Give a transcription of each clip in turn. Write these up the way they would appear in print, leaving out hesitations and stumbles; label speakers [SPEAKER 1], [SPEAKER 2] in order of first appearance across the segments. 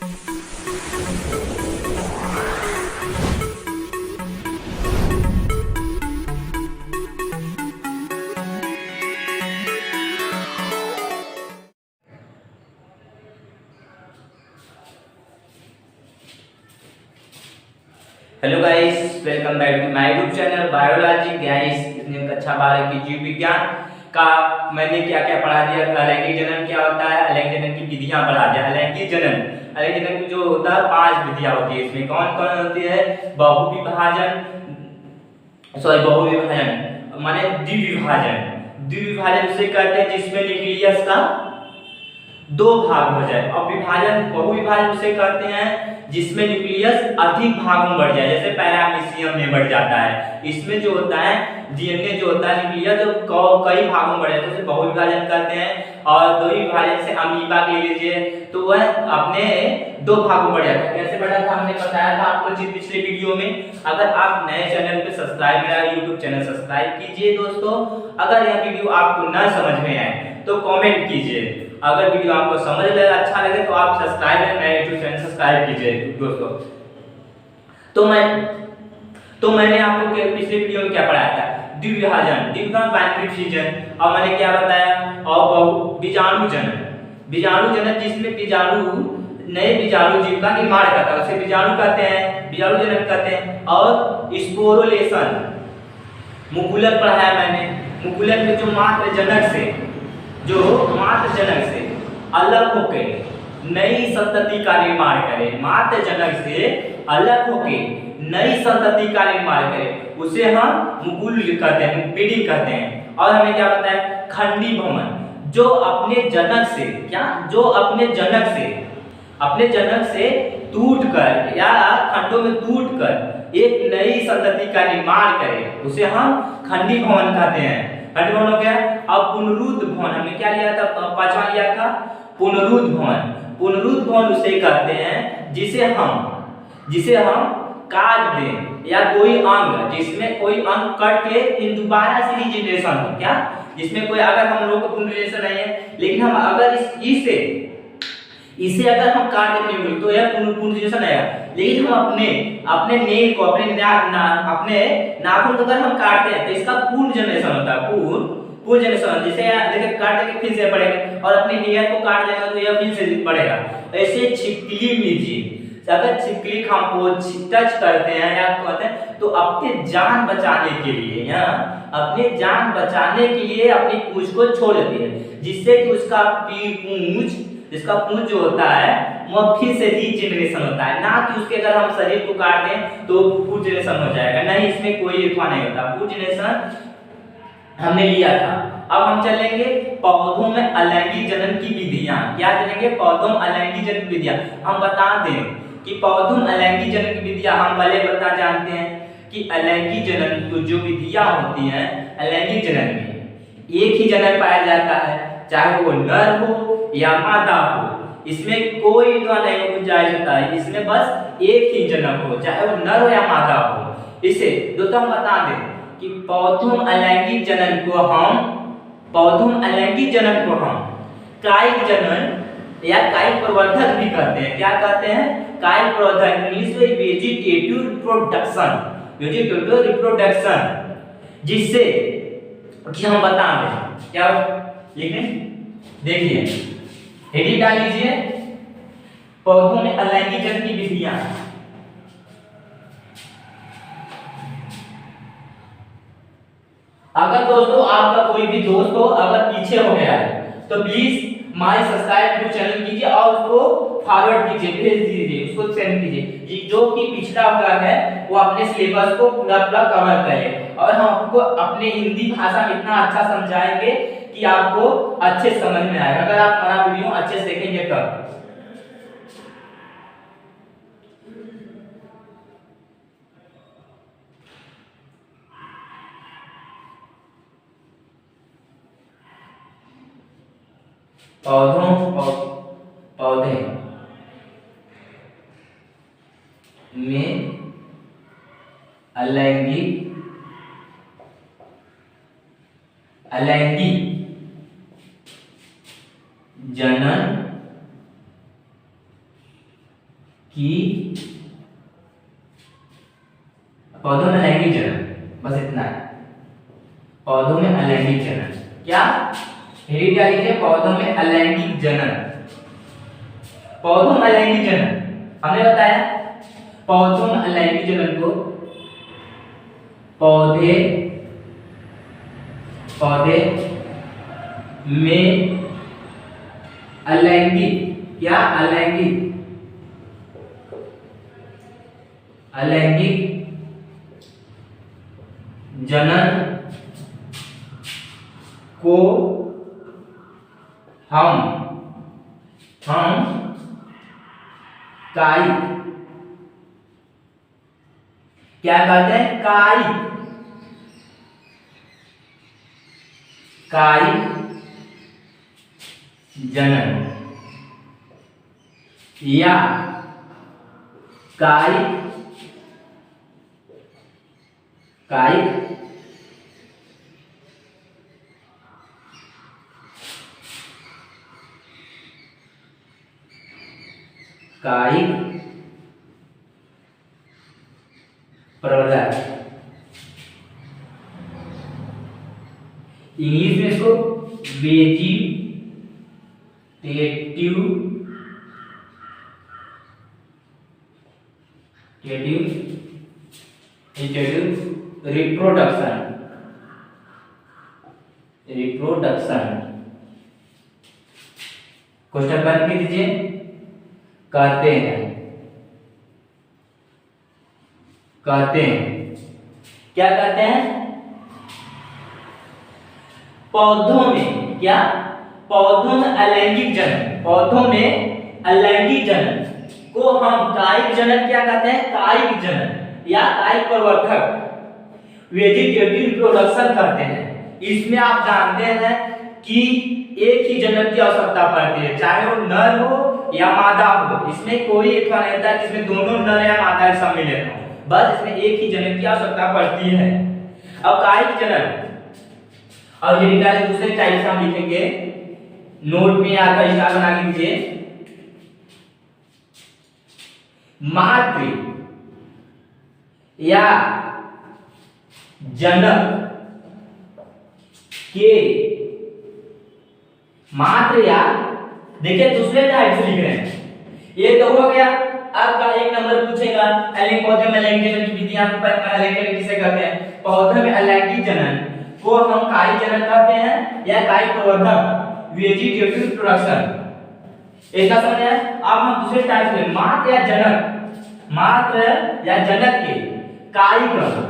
[SPEAKER 1] Hello guys, welcome back to my YouTube channel biology. Guys, कक्षा 12 की जीव विज्ञान का मैंने क्या क्या पढ़ा दिया। अलैंगिक जनन क्या होता है, अलैंगिक जनन की विधियां पढ़ा दिया। अलैंगिक जनन की जो होता है 5 विधियां होती है। इसमें कौन कौन होती है? बहुविभाजन माने द्विविभाजन। द्विविभाजन से कहते हैं जिसमें न्यूक्लियस का 2 भाग हो जाए। और विभाजन बहुविभाजन उसे कहते हैं जिसमें न्यूक्लियस अधिक भागों में बढ़ जाए, जैसे पैरामीशियम में बढ़ जाता है। इसमें जो होता है डीएनए जो होता है न्यूक्लियस जो कई भागों में बढ़ जाता है उसे बहुविभाजन कहते हैं। और दो विभाजन से अमीबा ले लीजिए तो वह अपने 2 भागों में बढ़ जाता है। कैसे बढ़ा था हमने बताया था आपको जी पिछले वीडियो में। अगर आप नए चैनल पे मेरा यूट्यूब चैनल सब्सक्राइब कीजिए दोस्तों। अगर यह वीडियो आपको न समझ में आए तो कमेंट कीजिए। अगर वीडियो आपको समझ लगे, अच्छा लगे तो आप सब्सक्राइब मेरे यूट्यूब चैनल सब्सक्राइब कीजिए दोस्तों। तो मैंने आपको पिछले वीडियो में क्या पढ़ाया था? द्विविभाजन बाइनरी फिजन। और मैंने क्या बताया? और बीजाणु जनन जिसमें नए बीजाणु जीव का निर्माण करता है उसे बीजाणु जनन कहते हैं। और स्पोरोलेशन, मुकुलन पढ़ाया मैंने। मुकुलन में जो मात्र जनक से अलग होके नई संतति का निर्माण करे, मात्र जनक से अलग होके नई संतति का निर्माण करे, उसे हम मुकुल कहते हैं, ब्रीडिंग कहते हैं। और हमें क्या बताया? खंडी भवन, जो अपने जनक से टूटकर या खंडों में टूटकर एक नई संतति का निर्माण करे, उसे हम खंडी भवन कहते हैं। खंडी भवन हो गया। अब पुनरुद्ध भवन हमने क्या लिया था? 5वां लिया था पुनरुद्ध भवन उसे कहते हैं जिसे हम काट दें या कोई अंग, जिसमें कोई अंग कट के फिर दोबारा से रीजनरेशन हो। क्या? जिसमें कोई, अगर हम लोग को पुनर्जनरेशन नहीं है लेकिन हम अगर इसे अगर हम काट देते हैं तो यह पुनर्जनरेशन आएगा। लेकिन हम अपने नेल को अपने नाखून को अगर हम काटते हैं तो इसका पूर्ण जनरेशन होता है। पूर्ण जनरेशन, जैसे देखिए काट देंगे फिर से बढ़ेगा, और अपने हेयर को काट देंगे तो यह फिर से बढ़ेगा। ऐसे छिपकली लीजिए, अगर छिपकली को टच करते हैं या कहते हैं तो अपने जान बचाने के लिए अपनी पूंछ को छोड़ देती है, जिससे कि इसका पूंछ जो होता है वह फिर से रीजनरेशन होता है। ना कि उसके अगर हम शरीर को काट दें तो पूंछ जनरेशन हो जाएगा, नहीं, इसमें कोई इतना नहीं होता। पूंछ जनरेशन हमने लिया था। अब हम चलेंगे पौधों में अलैंगिक जनन की विधियां। क्या चलेंगे? पौधों में अलैंगिक जनन की विधियां। हम बता दें कि पौधों में अलैंगिक जनन की विधियां हम पहले जानते हैं कि अलैंगिक जनन की जो विधियां होती हैं, अलैंगिक जनन में एक ही जनन पाया जाता है, चाहे वो नर हो या मादा हो। इसमें कोई नहीं गुंजाइश होता है, इसमें बस एक ही जनक हो, चाहे वो नर हो या मादा हो। इसे दोस्तों हम बता दें कि पौधों अलैंगिक जनन को हम कायिक जनन या कायिक प्रवर्धक भी कहते हैं। क्या कहते हैं? कायिक प्रवर्धक, इंग्लिश में वेजिटेटिव रिप्रोडक्शन, जिससे कि हम बता दें क्या लिखें, देखिए हेडिंग डाल लीजिए, पौधों में अलैंगिक जनन की विधियां। अगर दोस्तों आपका कोई भी दोस्त हो अगर पीछे हो गया है तो प्लीज माय सब्सक्राइब चैनल कीजिए और उसको फॉरवर्ड कीजिए, भेज दीजिए, उसको सेंड कीजिए। जो कि पिछड़ा हुआ है वो अपने सिलेबस को पूरा कवर करे, और हम आपको अपने हिंदी भाषा में इतना अच्छा समझाएंगे कि आपको अच्छे समझ में आएगा, अगर आप हमारा वीडियो अच्छे से देखेंगे तब। पौधे में अलैंगिक जनन कि पौधों में अलैंगिक जनन, बस इतना है। पौधों में अलैंगिक जनन, क्या हेडिंग क्या लिखे? पौधों में अलैंगिक जनन। पौधों में अलैंगिक जनन हमने बताया, पौधों में अलैंगिक जनन को पौधे में अलैंगिक, क्या अलैंगिक जनन को हम कायिक, क्या कहते हैं? कायिक जनन या कायिक प्रवर्धक, इंग्लिश में इसको वेजिटेटिव रिप्रोडक्शन क्वेश्चन बन के दीजिए, कहते हैं क्या कहते हैं? पौधों में, क्या? पौधों में अलैंगिक जनन, पौधों में अलैंगिक जनन को हम कायिक जनन, क्या कहते हैं? कायिक जनन या कायिक प्रवर्धक वेजिटेटिव रिप्रोडक्शन कहते हैं। इसमें आप जानते हैं कि एक ही जनन की आवश्यकता पड़ती है, चाहे वो नर हो या मादा हो। इसमें कोई एक नहीं होता जिसमें दोनों नर या मादा सम्मिलित हो, बस इसमें एक ही जनन की आवश्यकता पड़ती है। अब कायिक जनन और हेडिंग दूसरे टाइप से हम लिखेंगे, नोट में आपका स्टार बना लीजिए। मातृ या जनक के, मात्र या, देखिए दूसरे टाइप से लिख रहे हैं, ये तो हो गया। आपका एक नंबर पूछेगा पौधे में अलैंगिक जनन की विधियां किसे कहते हैं? पौधे में अलैंगिक जनन को हम कायिक जनन कहते हैं या कायिक प्रवर्धक वेजिटेटिव रिप्रोडक्शन, ऐसा समझ है। अब हम दूसरे टाइप से मात्र या जनक के कायिक अंग से,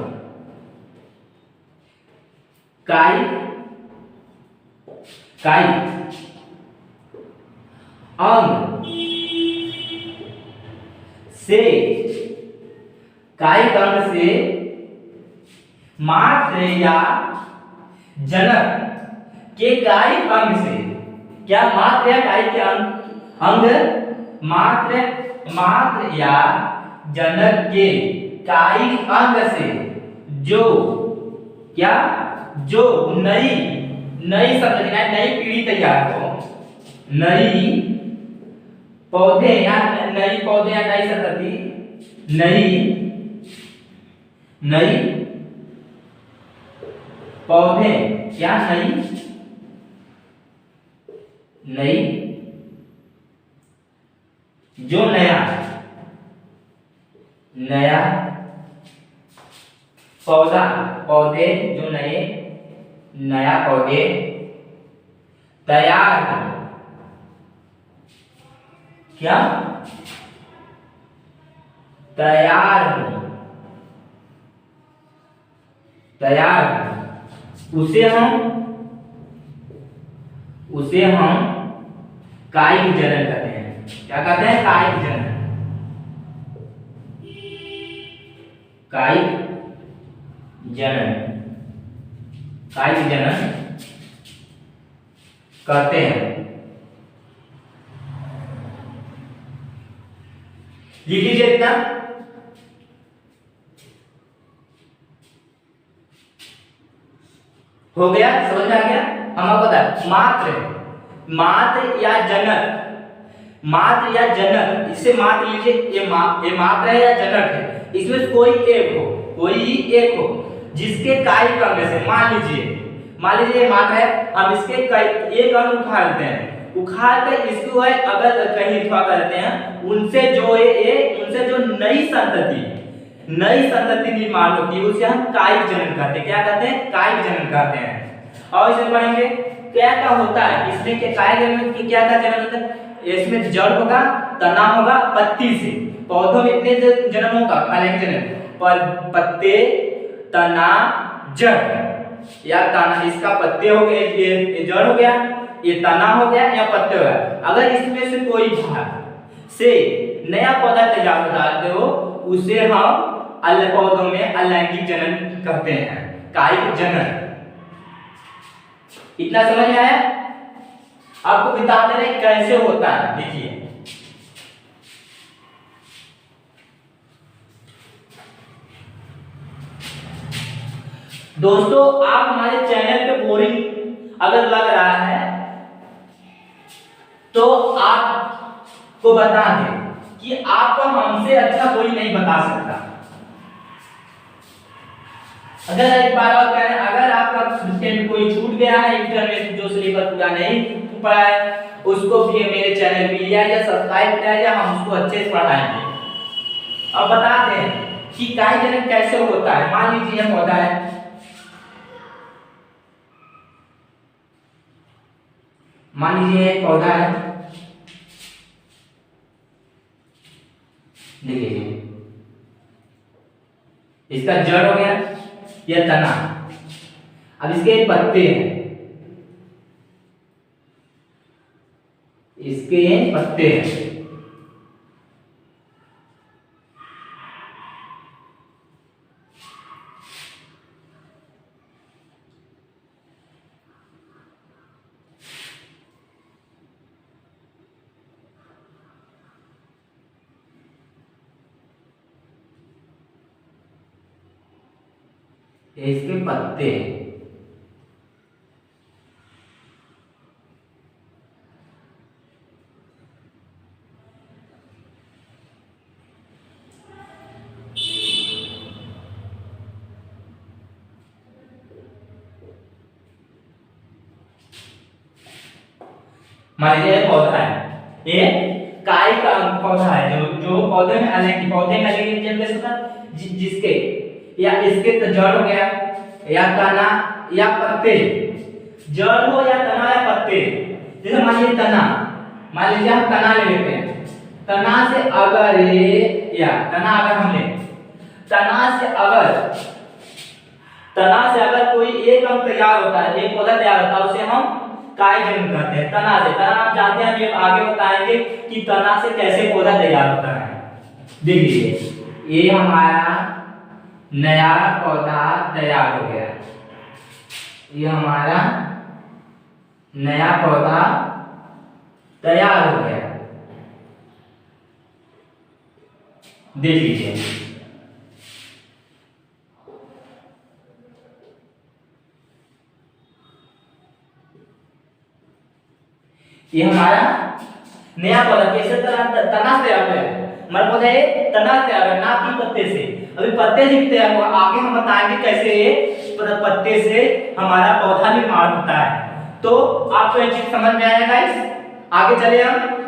[SPEAKER 1] कायिक अंग से मात्र या जनक के कायिक अंग से, क्या? मात्र या कायिक के अंग मात्र या जनक के कायिक अंग से जो, क्या? जो नई संरचना, नई पीढ़ी तैयार हो, नई पौधे या नई संतति, नई पौधे, क्या? नई जो नया पौधे जो नया पौधे तैयार हो, क्या? तैयार हो, उसे हम कायिक जनन कहते हैं। क्या कहते हैं? कायिक जनन कहते हैं। लिख लीजिए इतना। हो गया, समझ में आ गया? हम आपको बता, मात्र या जनक मात्र या जनक, इसे मात्र लीजिए, ये मात्र है या जनक है, इसमें से कोई एक हो जिसके कई अंग से, मान लीजिए ये मात्र है, हम इसके एक अंग उठा लेते हैं, उखाड़ कर इसको है अगर कहीं लिखवा करते हैं, उनसे जो नई संतति निर्माण होती है उसे हम कायिक जनन कहते हैं। क्या कहते हैं? कायिक जनन कहते हैं। और इसे पढ़ेंगे क्या होता है इसमें, के कायिक जनन की क्या जनन होता है? इसमें जड़ होगा, तना होगा, पत्ती से। पौधों में इतने जनन होगा, जनन पत्ते, तना, जड़ या तना, इसका पत्ते हो गए, ये जड़ हो गया, ये तना हो गया या पत्ते हो गया। अगर इसमें से कोई भाग से नया पौधा तैयार करते हो उसे हम पौधों में अलैंगिक जनन कहते हैं, कायिक जनन। इतना समझ में आया? आपको बता दे रहे कैसे होता है, देखिए दोस्तों, आप हमारे चैनल पे बोरिंग अगर लग रहा है तो आपको बता दें कि आपको हमसे अच्छा कोई नहीं बता सकता। अगर एक बार और कह रहे हैं, अगर आपका कंटेंट कोई छूट गया है, इंटरनेट जो सिलेबस पूरा नहीं पढ़ा है, उसको भी मेरे चैनल पे लिया या सब्सक्राइब किया या हम उसको अच्छे से पढ़ाएंगे। अब बताते हैं कि कायिक जनन कैसे होता है। मान लीजिए यह पौधा है, मान लीजिए एक पौधा है, देखिए इसका जड़ हो गया या तना, अब इसके पत्ते हैं, इसके पत्ते हैं, इसके पत्ते हैं। मान लीजिए पौधा है, ये कायिक पौधा है, जो पौधे में अलैंगिक जनन होता है, जिसके या इसके तो जड़ हो गया या तना या पत्ते, जड़ हो या तना या पत्ते। जैसे मान लीजिए तना, मान लीजिए हम तना ले लेते हैं, तना से अगर या तना अगर हम ले, तना से अगर कोई एक अंग तैयार होता है, एक पौधा तैयार होता है, उसे हम कायिक जनन कहते हैं। तना आप जानते हैं, हम आगे बताएंगे कि तना से कैसे पौधा तैयार होता है। देखिए ये हमारा नया पौधा तैयार हो गया, ये हमारा नया पौधा तैयार हो गया, देख लीजिए। ये हमारा नया पौधा कैसे तना से तैयार है, हमारा पौधा ये तना से तैयार है, ना कि पत्ते से। अभी पत्ते से तैयार हुआ, आगे हम बताएंगे कैसे ये पत्ते से हमारा पौधा निर्माण होता है। तो आपको ये चीज समझ में आया गाइस? आगे चले हम।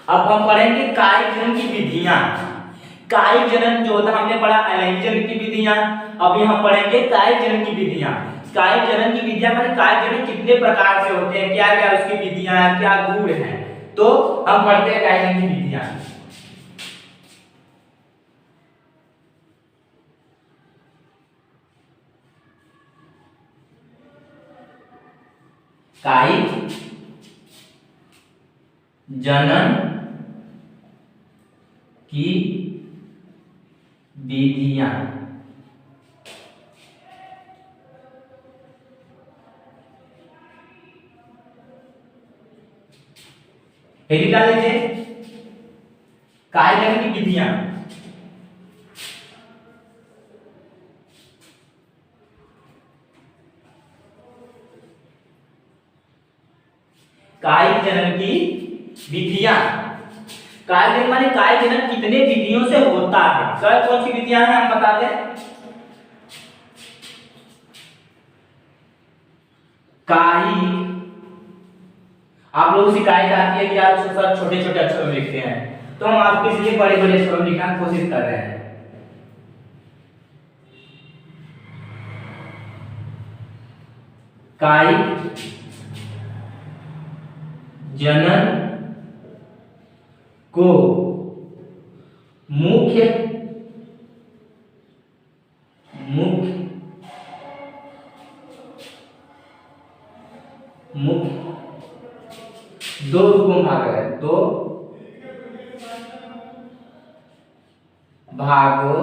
[SPEAKER 1] अब हम पढ़ेंगे कायिक जनन की विधियां। कायिक जनन जो होता है हमने पढ़ा अलैंगिक जनन की विधियां, अभी हम पढ़ेंगे कायिक जनन की विधियां। कायिक जनन की विधियां माने कायिक जनन कितने प्रकार से होते हैं, क्या क्या उसकी विधियां हैं, क्या गुण हैं, तो हम पढ़ते हैं कायिक जनन की विधियां। कायिक जनन की विधियां। हेडिंग डाल लीजिए काय जनन की विधियां। काय जनन की विधियां। काय जनन माने काय जनन कितने विधियों से होता है। सर कौन सी विधियां हैं हम बता दें। काई, आप लोगों से शिकायत आती है कि आप सर छोटे छोटे अक्षरों में लिखते हैं, तो हम आपके लिए बड़े बड़े अक्षरों में लिखने की कोशिश कर रहे हैं। काई जनन को मुख्य दो रूपों में भागा है। दो भागों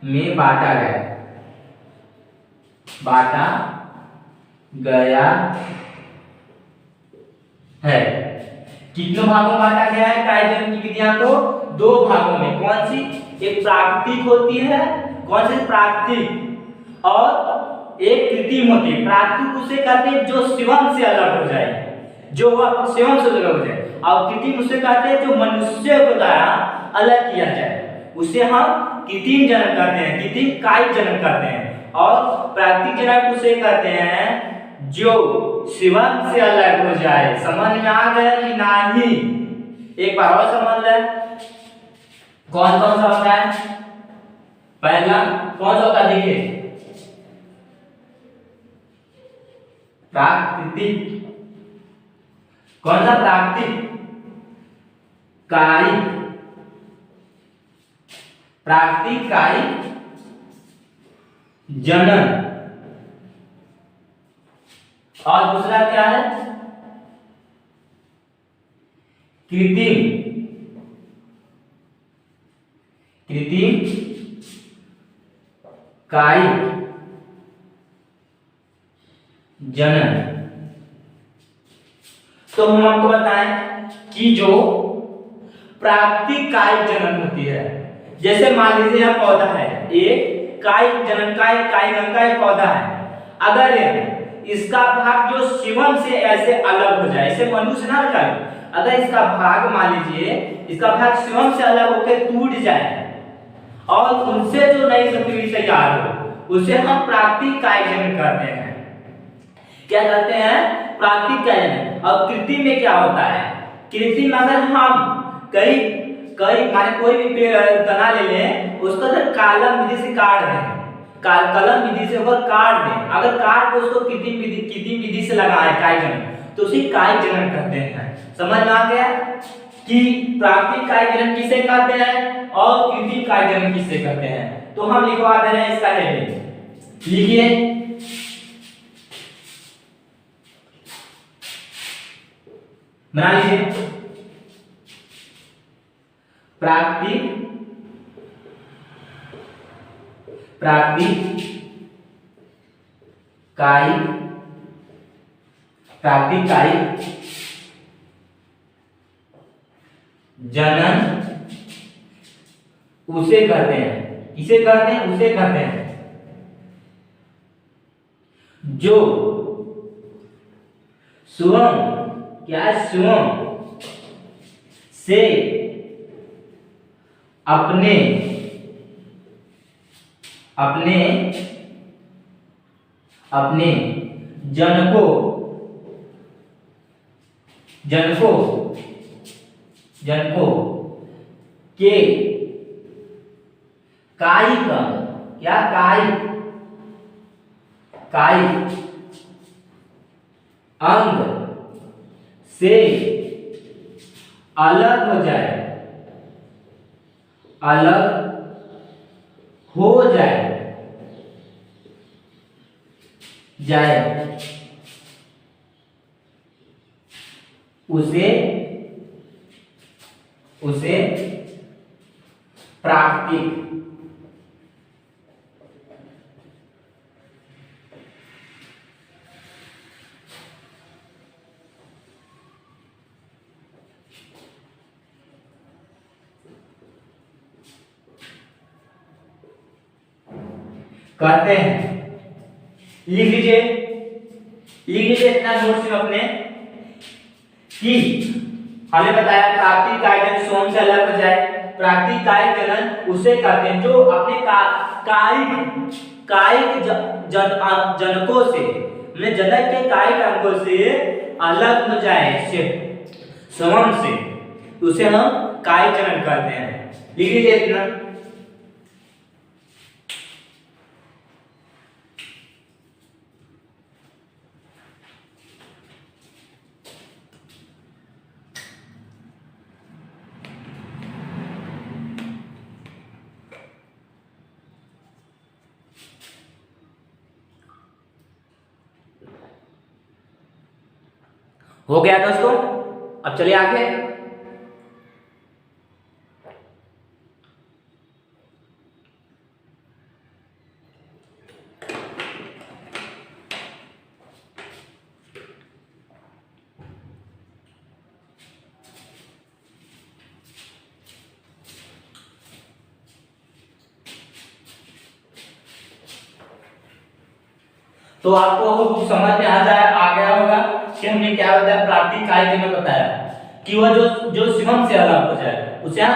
[SPEAKER 1] में बांटा गया है। कितने भागों में बांटा गया है काय जनन की विधियां को? दो भागों में। कौन सी? एक प्राकृतिक होती है, कौन सी? प्राकृतिक, और एक कृत्रिम होती है। प्राकृतिक उसे कहते हैं जो शिवम से अलग हो जाए, जो वह शिवम से अलग हो जाए, और कृत्रिम उसे कहते हैं जो मनुष्य के द्वारा अलग किया जाए, उसे हम कृत्रिम जनन कहते हैं, कृत्रिम काय जनन कहते हैं। और प्राकृतिक जनन उसे कहते हैं जो शिवम से अलग हो जाए। समझ में आ गया कि नहीं? एक बार और समझ ले। कौन कौन सा होता है? पहला कौन सा होता है? देखिए प्राकृतिक। कौन सा? प्राकृतिक कायिक, प्राकृतिक कायिक जनन। और दूसरा क्या है? कृत्रिम कायिक जनन। तो हम आपको बताएं कि जो प्राकृतिक कायिक जनन होती है, जैसे मान लीजिए यह पौधा है, एक कायिक जनन का एक पौधा है। अगर इसका भाग जो शिवम से ऐसे अलग हो जाए, इसे मनुष्य ना करे, अगर इसका भाग मान लीजिए इसका भाग शिवम से अलग होकर टूट जाए और उनसे जो नई संतुलन तैयार हो, उसे हम प्राकृतिक कायिक जनन कहते हैं। क्या कहते हैं? प्राकृतिक कायिक जनन। और कृत्रिम में क्या होता है? कृत्रिम अगर हम कई माने कोई भी पेड़ तना ले लें, उसको अगर कलम विधि से काट दें, कलम विधि से अगर काट दें, अगर काट के उसको कृत्रिम विधि से लगाए कायिक जनन, तो उसे कायिक जनन कहते हैं। समझ में आ गया कि प्राकृतिक कायिक जनन किसे कहते हैं और कृत्रिम कायिक जनन किसे कहते हैं? तो हम लिखवा दे रहे हैं इसका हेडिंग। लिखिए बना लीजिए प्राकृतिक कायिक जनन उसे कहते हैं। किसे कहते हैं? उसे कहते हैं जो स्वयं से अपने जनको के कायिक अंग से अलग हो जाए, उसे प्राकृतिक कहते हैं। लिख लीजिए इतना नोट्स में अपने कि हमें बताया प्राकृतिक कायिक जनन स्वयं से अलग हो जाए। प्राकृतिक कायिक जनन उसे कहते हैं जो अपने कायिक जनकों से, मतलब जनक के कायिक अंगों से अलग हो जाए, स्वयं से, उसे हम कायिक जनन कहते हैं। लिख लीजिए इतना। हो गया दोस्तों, अब चलिए आगे। तो आपको समझ में आ गया होगा कि हमने क्या बताया, प्राकृतिक कायिक जनन बताया कि वह जो शिवम से अलग हो जाए उसे हम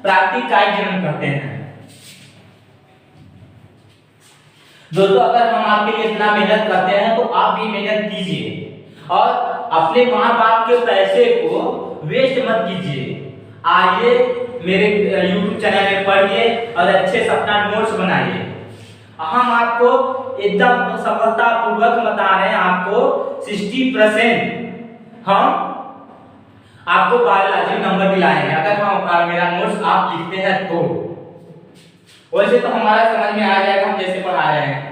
[SPEAKER 1] प्राकृतिक कायिक जनन कहते हैं। दोस्तों अगर हम आपके लिए इतना मेहनत करते हैं तो आप भी मेहनत कीजिए और अपने माँ बाप के पैसे को वेस्ट मत कीजिए। आइए मेरे YouTube चैनल में पढ़िए और अच्छे से अपना नोट्स बनाइए। हम आपको एकदम सफलतापूर्वक बता रहे हैं, आपको 60% हम आपको बायोलॉजी नंबर दिलाएंगे अगर हम मेरा नोट्स आप लिखते हैं तो। वैसे तो हमारा समझ में आ जाएगा हम जैसे पढ़ा रहे हैं।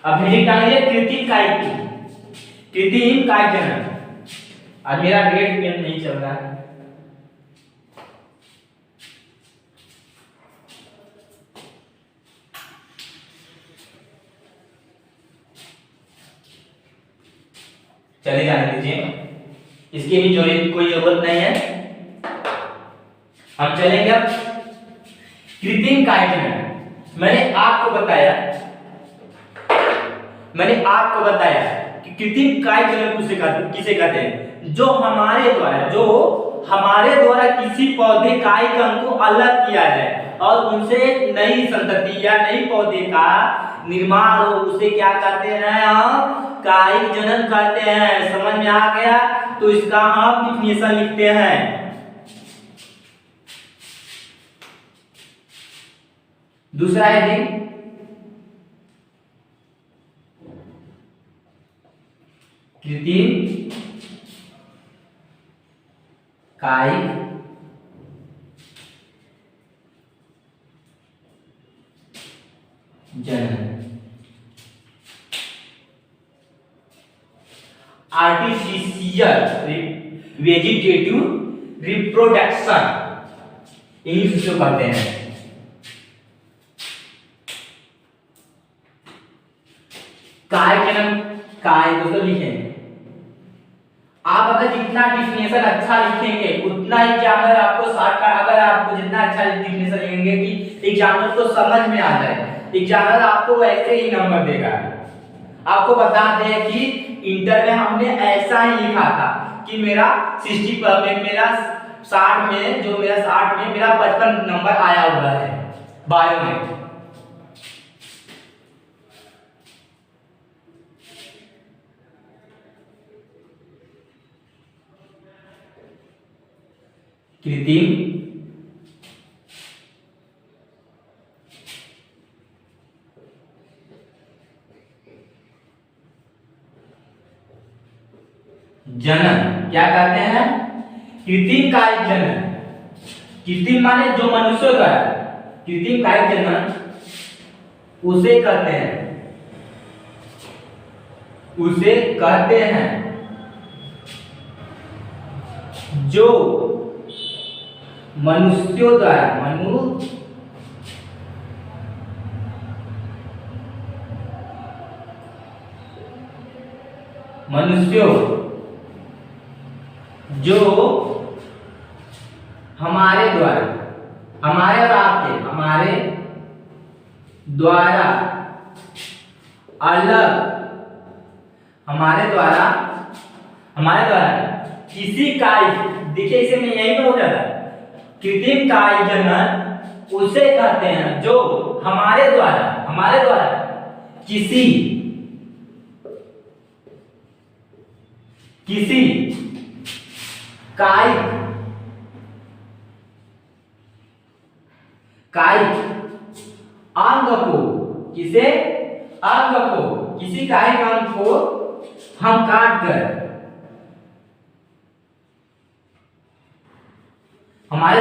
[SPEAKER 1] अब हेडिंग डालिए कृत्रिम कायिक जनन। आज मेरा ग्रेड पेन नहीं चल रहा है। चले जाने दीजिए, इसकी भी कोई जरूरत नहीं है। हम चलेंगे अब कृत्रिम कायिक जनन। मैंने आपको बताया कि कृत्रिम कायिक जनन किसे कहते हैं, जो हमारे द्वारा किसी पौधे कायिक अंग को अलग किया जाए और उनसे एक नई संतति या नई पौधे का निर्माण हो, उसे क्या कहते हैं, हम कायिक जनन कहते हैं। समझ में आ गया? तो इसका हम डिफिनेशन लिखते हैं। दूसरा हेडिंग कृत्रिम कायिक जनन, आर्टिफिशियल वेजिटेटिव रिप्रोडक्शन, इंग्लिश में कहते हैं। कायिक जनन दोस्तों लिखेंगे। आप अगर जितना डिफिनेशन अच्छा लिखेंगे उतना एग्जामिनर आपको अगर आपको जितना अच्छा डिफिनेशन लिखेंगे कि एग्जामिनर को समझ में आ जाए, एग्जामिनर आपको वैसे ही नंबर देगा। आपको बता दें कि इंटर में हमने ऐसा ही लिखा था कि मेरा 60 में मेरा 60 में मेरा 55 नंबर आया हुआ है बायो में। कृत्रिम जनन क्या कहते हैं, कृत्रिम कायिक जनन। कृत्रिम माने जो मनुष्य का है, कृत्रिम कायिक जनन उसे कहते हैं जो मनुष्यों द्वारा मनुष्यों जो हमारे द्वारा, हमारे और आपके, हमारे द्वारा अलग, हमारे द्वारा किसी काय, देखिए इसे में यही तो हो जाता है, कृत्रिम काय जनन उसे कहते हैं जो हमारे द्वारा किसी कायिक अंग को, किसी कायिक अंग को हम काट कर हमारे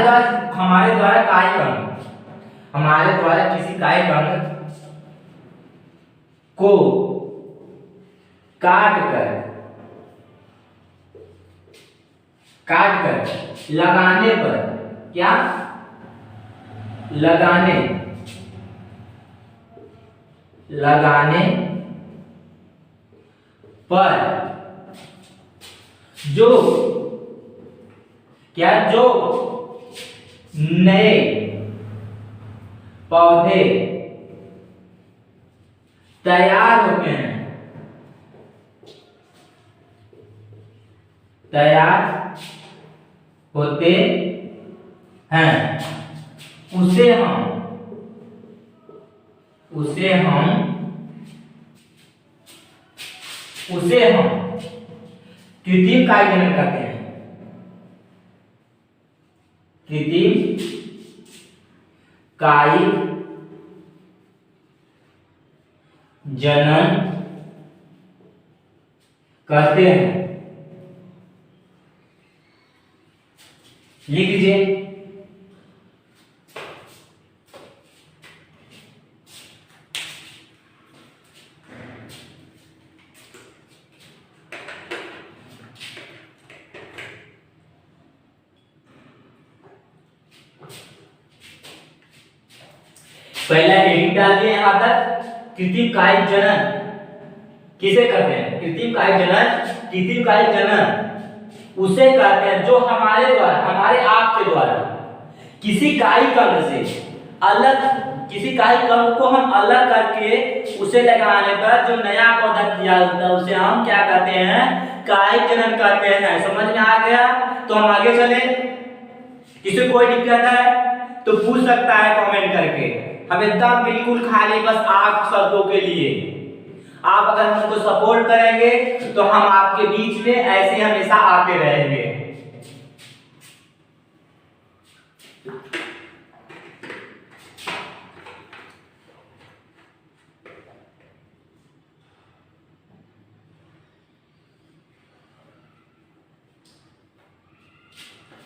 [SPEAKER 1] द्वारा किसी कायिक अंग को काट कर लगाने पर, क्या लगाने पर जो नए पौधे तैयार होते हैं उसे हम कृत्रिम काय जनन कहते हैं। कृत्रिम कायिक जनन कहते हैं। लिख लीजिए। पहला हेडिंग डाल दिए यहां तक, कृत्रिम कायिक जनन किसे कहते हैं? कृत्रिम कायिक जनन उसे कहते हैं जो हमारे आपके द्वारा किसी कायिक अंग से अलग, किसी कायिक अंग को हम अलग करके उसे लगाने पर जो नया पौधा किया होता है उसे हम क्या कहते हैं? कायिक जनन कहते हैं। समझ में आ गया? तो हम आगे चले। किसी कोई दिक्कत है तो पूछ सकता है कमेंट करके। हम एकदम बिल्कुल खाली बस 8 शब्दों के लिए, आप अगर हमको सपोर्ट करेंगे तो हम आपके बीच में ऐसे हमेशा आते रहेंगे।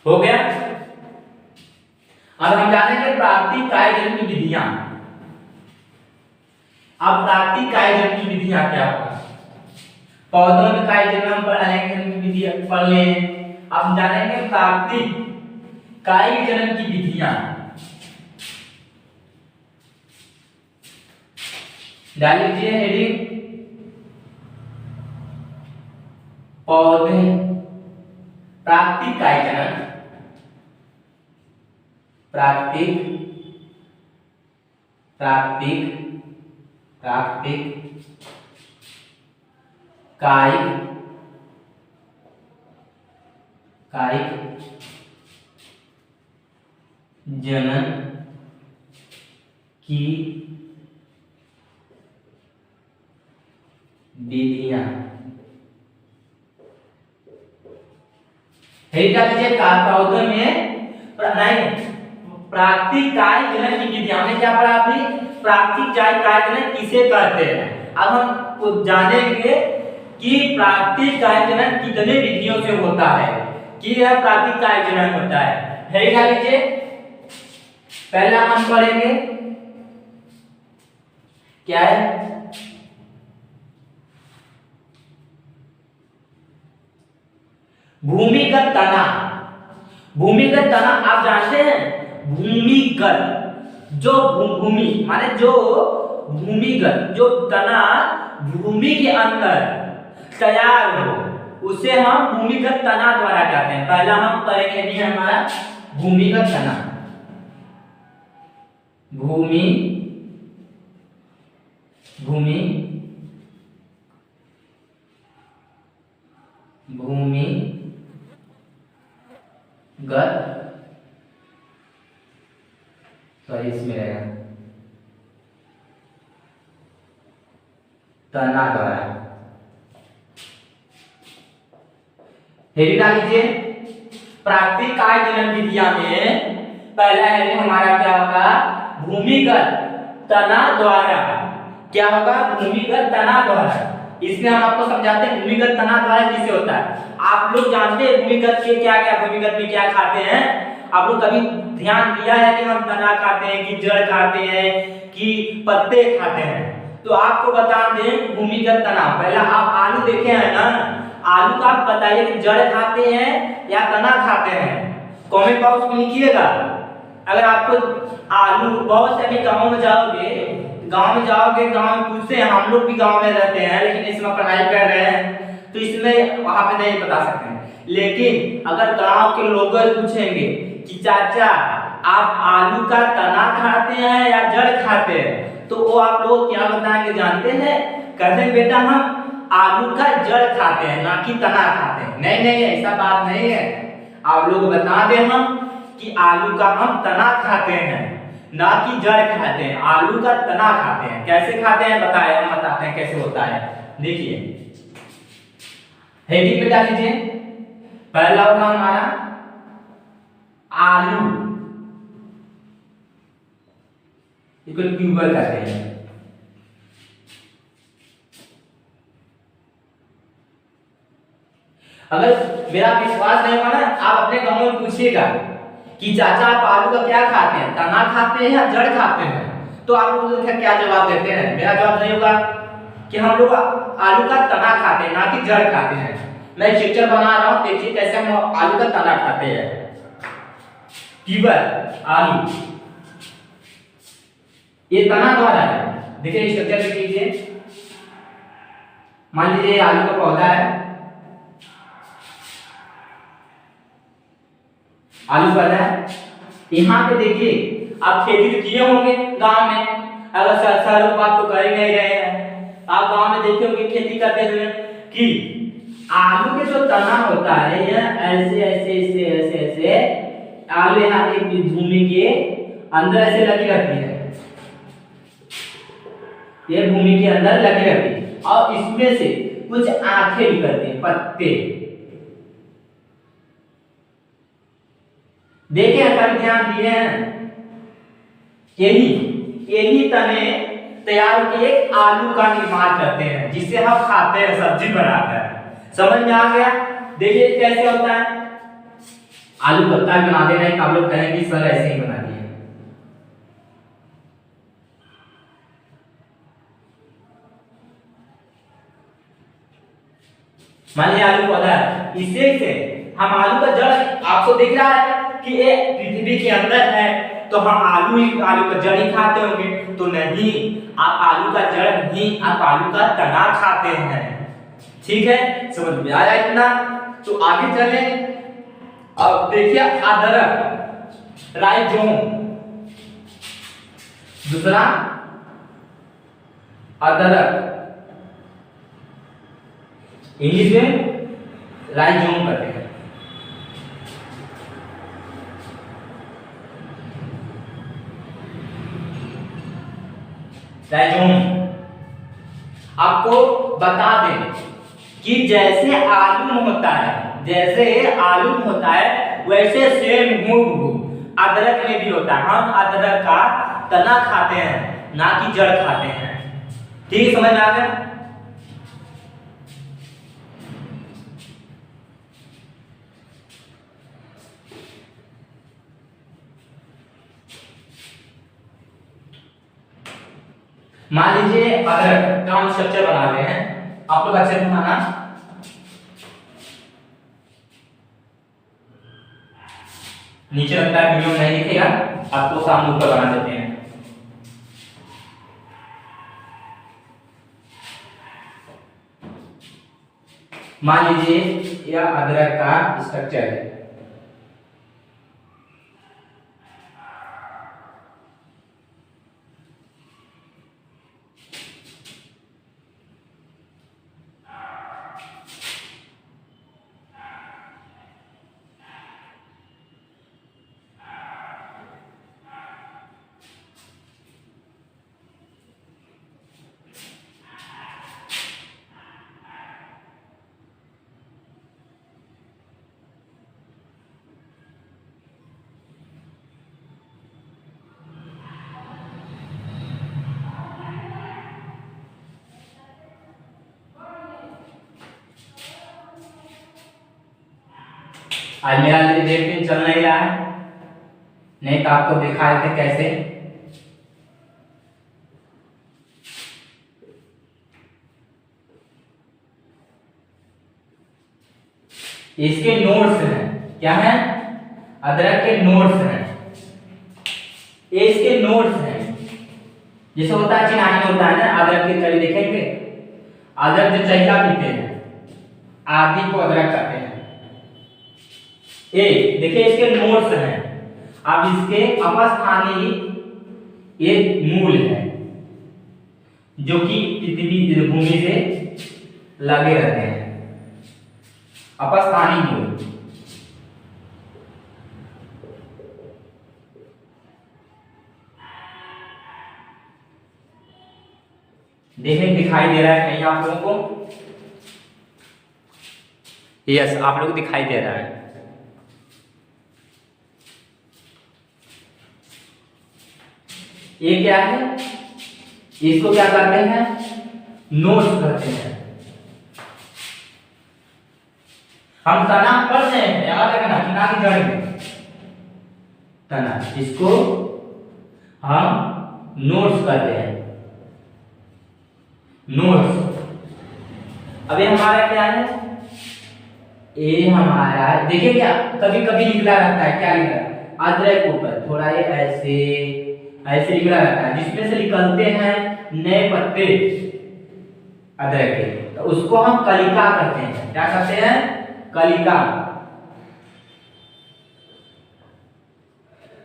[SPEAKER 1] हो गया? अब हम जानेंगे प्राकृतिक काय जनन की विधियां। अब प्राकृतिक काय जनन की विधियां क्या होगा? पौधों में काय जनन पर अनेक जनन की विधि पढ़ ले। अब हम जानेंगे प्राकृतिक काय जनन की विधियां। डाल लीजिए हेडिंग, पौधे प्राकृतिक काय जनन, प्राकृतिक कायिक जनन की विधियां। पौधों में प्राकृतिक काय जनन की विधियां। हमने क्या पढ़ा अभी? प्राकृतिक काय जनन किसे कहते हैं। अब हम जानेंगे कि प्राकृतिक काय जनन कितने विधियों से होता है, कि यह प्राकृतिक काय जनन होता है। क्या लीजिए, पहला हम पढ़ेंगे क्या है? भूमिगत तना। भूमिगत तना आप जानते हैं? भूमिगत जो भूमि माने जो भूमिगत जो तना भूमि के अंदर तैयार हो, उसे हम भूमिगत तना द्वारा कहते हैं। पहला हम करेंगे भी हमारा भूमिगत तना, इसमें रहेगा तना द्वारा। हेडिंग डाल लीजिए। प्राकृतिक कार्य जनन विधिया में पहला है हमारा क्या होगा, भूमिगत तना द्वारा। क्या होगा, भूमिगत तना द्वारा। इसमें हम आपको समझाते हैं भूमिगत तना द्वारा किसे होता है। आप लोग जानते हैं भूमिगत के क्या क्या, भूमिगत में क्या खाते हैं। आप लोग कभी ध्यान दिया है कि हम तना खाते हैं कि जड़ खाते हैं कि पत्ते खाते हैं? तो आपको बता दें भूमिगत तना, पहला आप आलू देखे हैं ना, आलू का आप बताइए कि जड़ खाते हैं या तना खाते हैं, कमेंट बॉक्स में लिखिएगा। अगर आपको आलू, बहुत से गांव में जाओगे, गांव में पूछते हैं, हम लोग भी गांव में रहते हैं लेकिन इसमें पढ़ाई कर रहे हैं तो इसमें वहां पे नहीं बता सकते हैं। लेकिन अगर गांव के लोग पूछेंगे कि चाचा आप आलू का तना खाते हैं या जड़ खाते हैं, तो वो आप लोग क्या बताएंगे जानते हैं? कहते हैं बेटा हम आलू का जड़ खाते हैं ना कि तना खाते हैं। नहीं, ऐसा बात नहीं है। आप लोग बता दें हम कि आलू का हम तना खाते हैं ना कि जड़ खाते हैं, आलू का तना खाते हैं। कैसे खाते हैं बताए, हम बताते हैं कैसे होता है। देखिए हेडिंग पे डाल लीजिए। पहला होगा हमारा आलू इक्वल क्यूबर कहते हैं। अगर मेरा विश्वास नहीं होगा ना, आप अपने गांव में पूछिएगा कि चाचा आप आलू का क्या खाते हैं, तना खाते हैं या जड़ खाते हैं, तो आप लोग क्या जवाब देते हैं? मेरा जवाब नहीं होगा कि हम लोग आलू का तना खाते हैं ना कि जड़ खाते हैं। मैं पिक्चर बना रहा हूं, देखिए कैसे हम आलू का तना खाते हैं। ट्यूबर आलू, ये तना द्वारा है। देखिए स्ट्रक्चर देख लीजिए। मान लीजिए आलू का पौधा है, आलू पौधा है। यहाँ पे देखिए आप खेती तो किए होंगे गांव में, अगर सर बात तो कर ही नहीं रहे हैं, आप गांव में देखे होंगे खेती करते हुए कि आलू के जो तना होता है यह ऐसे ऐसे ऐसे ऐसे ऐसे आलू यहाँ एक भूमि के अंदर ऐसे लगी रहती है, ये भूमि के अंदर लगी रहती है और इसमें से कुछ आंखें निकलती हैं, पत्ते। देखे अगर ध्यान दिए हैं, यही तने तैयार होकर एक आलू का निर्माण करते हैं जिसे हम खाते हैं सब्जी बनाकर। समझ में आ गया? देखिए कैसे होता है। आलू पत्ता बना देना है, आप लोग कहेंगे सर ऐसे ही बना दिए। मान लीजिए आलू पौधा है, इसे से हम आलू का जड़, आपको दिख रहा है कि ये पृथ्वी के अंदर है तो हम आलू का जड़ ही खाते होंगे, तो नहीं, आप आलू का जड़ नहीं, आप आलू का तना खाते हैं। ठीक है, समझ में आया इतना? तो आगे चले। अब देखिए अदरक, राइजोम, दूसरा अदरक, इंग्लिश में राइजोम कहते हैं। राइजोम आपको बता दें कि जैसे आलू में होता है वैसे सेम अदरक में भी होता है। हम अदरक का तना खाते हैं ना कि जड़ खाते हैं। ठीक, समझ में आ गया? मान लीजिए अदरक का हम स्ट्रक्चर बना रहे हैं, आप लोग अच्छे से बनाना। नीचे लगता है वीडियो में नहीं दिखेगा, आपको सामने ऊपर बना देते हैं। मान लीजिए यह अदरक का स्ट्रक्चर है। आज मेरा लेट पेन चल नहीं रहा है, नहीं तो आपको दिखा देते कैसे। इसके नोट्स हैं, क्या है? अदरक के नोट्स हैं, ये इसके नोट्स हैं। जैसे होता है चिनाई होता है ना, अदरक की तरी देखेंगे, अदरक जो चाहिए पीते हैं आदि को अदरक कहते हैं। ये देखिए इसके नोट्स हैं। अब इसके अपस्थानी एक मूल है जो कि पृथ्वी भूमि से लगे रहते हैं, अपस्थानी मूल। देखने दिखाई दे रहा है कहीं आप लोगों को? यस, आप लोग दिखाई दे रहा है। ये क्या है? इसको क्या करते हैं? नोट्स करते हैं। हम तना पढ़ते हैं, याद रखना, तना की जड़ में तना, इसको हम नोट्स करते हैं, नोट्स। अब ये हमारा क्या है? ये हमारा देखिए क्या कभी कभी निकला रहता है, क्या निकला? अदरक ऊपर थोड़ा ये ऐसे ऐसे निकला रहता है, जिसमें से निकलते हैं नए पत्ते अदरक के, तो उसको हम कलिका कहते हैं। क्या कहते हैं? कलिका।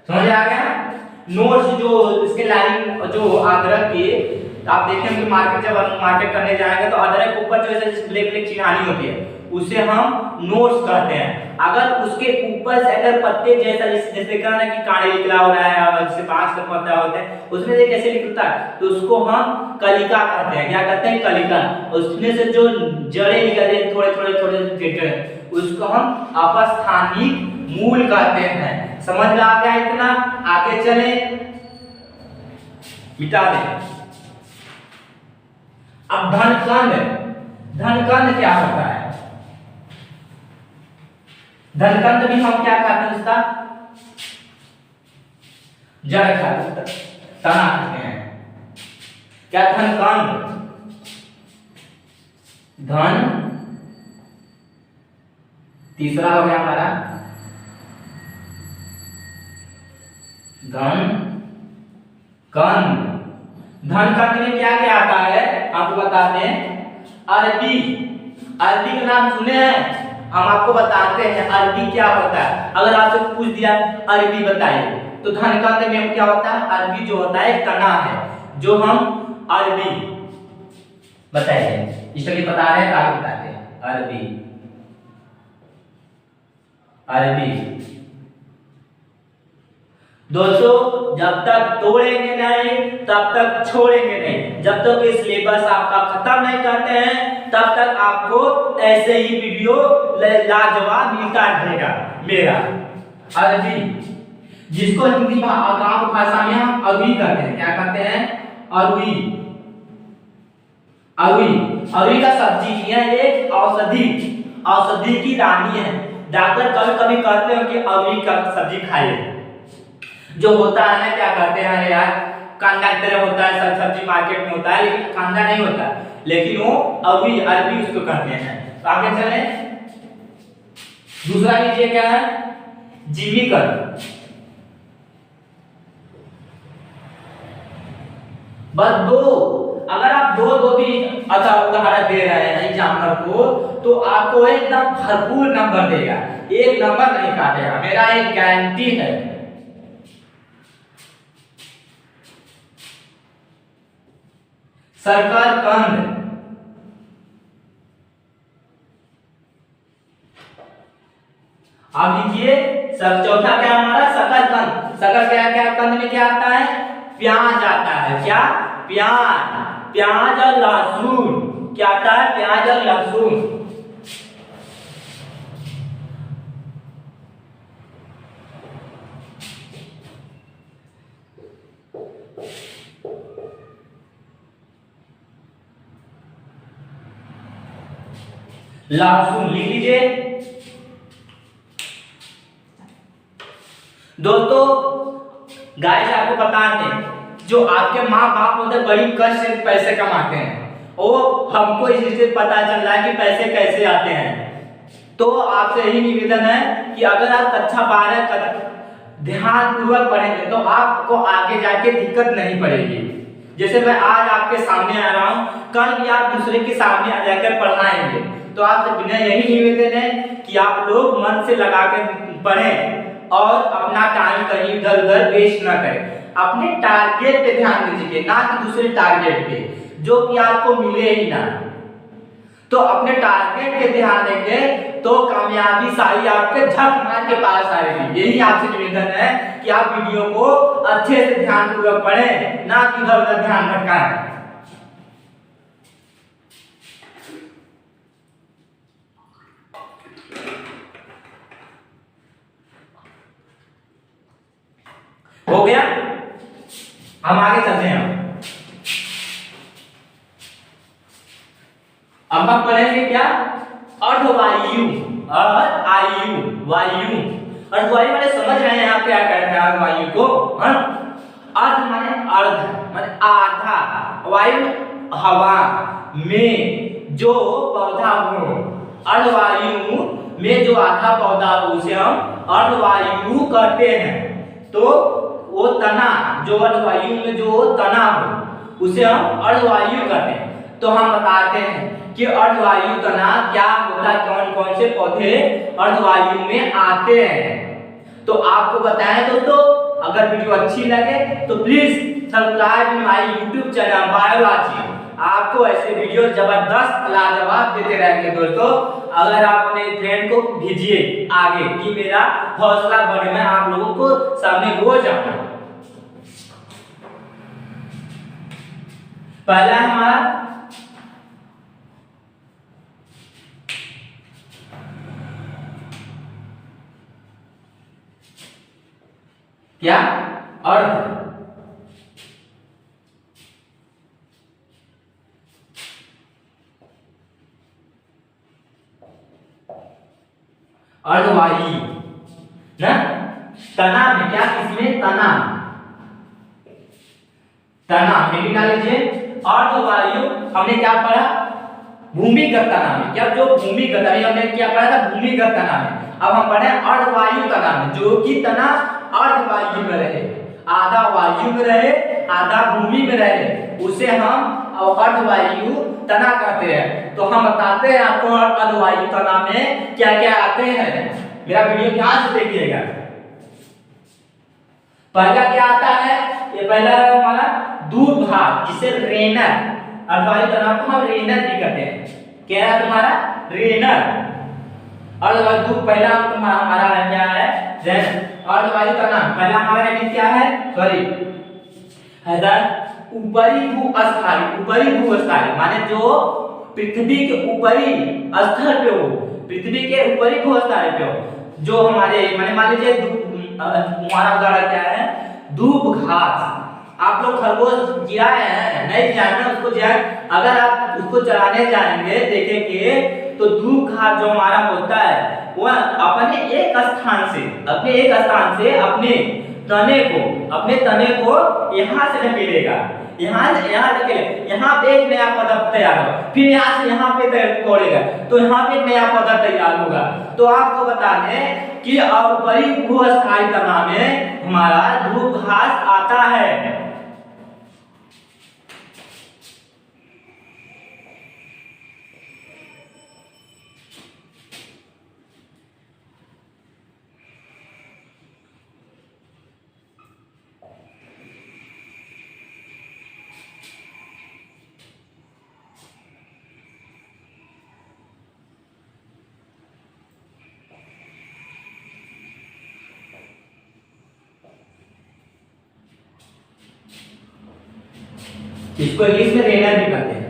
[SPEAKER 1] समझ आ गया? नोट्स जो इसके लाइन जो अदरक के, आप देखेंगे मार्केट, जब हम मार्केट करने जाएंगे तो अदरक के ऊपर जो ऐसे ब्लैक ब्लैक चिन्हानी होती है उसे हम नोट्स कहते हैं। अगर उसके ऊपर से अगर पत्ते जैसा जैसे कहना कि कांटे निकला हो रहा है और जैसे बांस का पत्ता होता है उसमें से कैसे निकलता है, तो उसको हम कलिका कहते हैं। क्या कहते हैं? कलिका। उसमें से जो जड़ें निकलती हैं थोड़े थोड़े छोटे उसको हम अपस्थानिक मूल कहते हैं। समझ में आ गया इतना? आगे चले, मिटा दें। अब धनकंद, धनकंद क्या होता है? धनकंद भी हम क्या कहते हैं? उसका जड़ कहते हैं, तना कहते हैं। क्या धनकंद? धन तीसरा हो गया हमारा धन कंद। धन कंद में क्या क्या आता है आपको बताते हैं। अरबी, अरबी का नाम सुने हैं? हम आपको बताते हैं अरबी क्या होता है। अगर आपसे पूछ दिया अरबी बताइए, तो धन कंद में क्या होता है? अरबी जो होता है तना है, जो हम अरबी बताइए, इसलिए बता रहे हैं, आगे बताते हैं। अरबी, अरबी दोस्तों, जब तक तोड़ेंगे नहीं तब तक छोड़ेंगे नहीं। जब तक ये सिलेबस आपका खत्म नहीं करते हैं तब तक आपको ऐसे ही वीडियो लाजवाब मिलता रहेगा मेरा। अरबी, जिसको हिंदी भाषा में हम अरबी कहते हैं। क्या कहते हैं? अरबी। अरबी, अरबी का सब्जी है, एक औषधि, औषधि की रानी है। डॉक्टर कभी कभी कहते हैं कि अरबी का सब्जी खाइए। जो होता है ना, क्या कहते हैं यार, कांदा की तरह होता है, सब्जी मार्केट में होता है लेकिन कांदा नहीं होता, लेकिन वो अरबी, अरबी उसको कहते हैं। तो आगे चले, दूसरा लीजिए क्या है? जीविकर। बस दो, अगर आप दो भी अच्छा उदाहरण दे रहे हैं एग्जाम्पल को, तो आपको एकदम भरपूर नंबर देगा, एक नंबर नहीं काटेगा, मेरा एक गारंटी है। शकरकंद, आप लिखिए सब। चौथा क्या हमारा शकरकंद। शकर क्या क्या कंद में क्या आता है? प्याज आता है। क्या? प्याज। प्याज और लहसुन क्या आता है? प्याज और लहसुन। लहसुन लिख लीजिए। दोस्तों गाइस आपको बता दें, जो आपके माँ बाप होते बड़ी कष्ट से पैसे कमाते हैं, वो हमको इस चीज से पता चल रहा है कि पैसे कैसे आते हैं। तो आपसे यही निवेदन है कि अगर आप कक्षा 12 ध्यान पूर्वक पढ़ेंगे तो आपको आगे जाके दिक्कत नहीं पड़ेगी। जैसे मैं आज आपके सामने आ रहा हूँ, कल भी आप दूसरे के सामने आ जाकर पढ़ाएंगे, तो आपसे बिना यही निवेदन है कि आप लोग मन से लगा कर पढ़ें और अपना टाइम कहीं इधर उधर वेस्ट ना करें। अपने टारगेट पे ध्यान दीजिए, ना कि दूसरे टारगेट पे जो कि आपको मिले ही ना। तो अपने टारगेट पे ध्यान देंगे तो कामयाबी सारी आपके झक मार के पास आएगी। यही आपसे निवेदन है कि आप वीडियो को अच्छे से ध्यान पूर्वक पढ़ें, ना कि इधर उधर ध्यान भटकाएं। हो गया? हम आगे चलते हैं। अब हम पढ़ेंगे क्या? अर्धवायु। अर्धवायु, वायु। अर्धवायु माने समझ रहे हैं आप क्या कहते हैं अर्धवायु को? अर्ध माने अर्ध माने आधा, वायु हवा में जो पौधा हो, अर्धवायु में जो आधा पौधा हो उसे हम अर्धवायु कहते हैं। तो वो तना जो अर्धवायु में जो तना हो उसे हम अर्धवायु कहते हैं। तो हम बताते हैं कि अर्धवायु तना क्या होता है, कौन कौन से पौधे अर्धवायु में आते हैं। तो आपको बताएं दोस्तों, अगर वीडियो अच्छी लगे तो please subscribe my YouTube channel biology. आपको ऐसे वीडियो जबरदस्त लाजवाब देते रहेंगे दोस्तों। अगर आप अपने फ्रेंड को भेजिए आगे कि मेरा हौसला बढ़े, मैं आप लोगों को सामने रोज आऊंगा। पहला हमारा क्या? अर्ध। अर्धवायु ना, तना में क्या? किसमें? तना। तना में निकाल लीजिए। अर्धवायु हमने क्या पढ़ा? भूमिगत तना में। क्या? जो भूमिगत, अभी हमने क्या पढ़ा था? भूमिगत तना में। अब हम पढ़े अर्धवायु तना में, जो कि तना अर्धवायु में रहे, आधा वायु में रहे आधा भूमि में रहे, उसे हम अर्धवायु तना कहते हैं। तो हम बताते हैं आपको अर्धवायु तना में क्या क्या आते हैं। मेरा वीडियो ध्यान से देखिएगा। पहला क्या आता है? ये पहला है हमारा दूरभाग, जिसे रेनर, अर्धवायु तना को हम रेनर भी कहते हैं। क्या है तुम्हारा? रेनर। अर्धवायु पहला तुम्हारा हमारा है क्या है? अर्धवायु तना पहला हमारा है क्या है? सॉरी हैदर ऊपरी भूस्थायी। ऊपरी भूस्थायी माने जो पृथ्वी के ऊपरी स्तर पे हो, पृथ्वी के ऊपरी भूस्थायी पे हो, जो हमारे माने मान लीजिए हमारा उदाहरण क्या है? दूब घास। आप लोग खरगोश जिराए हैं, नहीं जिराए उसको जिराए। अगर आप उसको चराने जाएंगे देखेंगे तो दूब घास जो हमारा होता है वह अपने एक स्थान से अपने तने को यहाँ से ढकेलेगा, यहाँ ढकेले, यहाँ पे एक नया पदार्थ तैयार होगा, फिर यहाँ से यहाँ पे तोड़ेगा तो यहाँ पे एक नया पदार्थ तैयार होगा। तो आपको बता दें कि ऊपरी भूस्थायी तना में हमारा दूब घास आता है। इसको इंग्लिश में रेनर भी कहते हैं।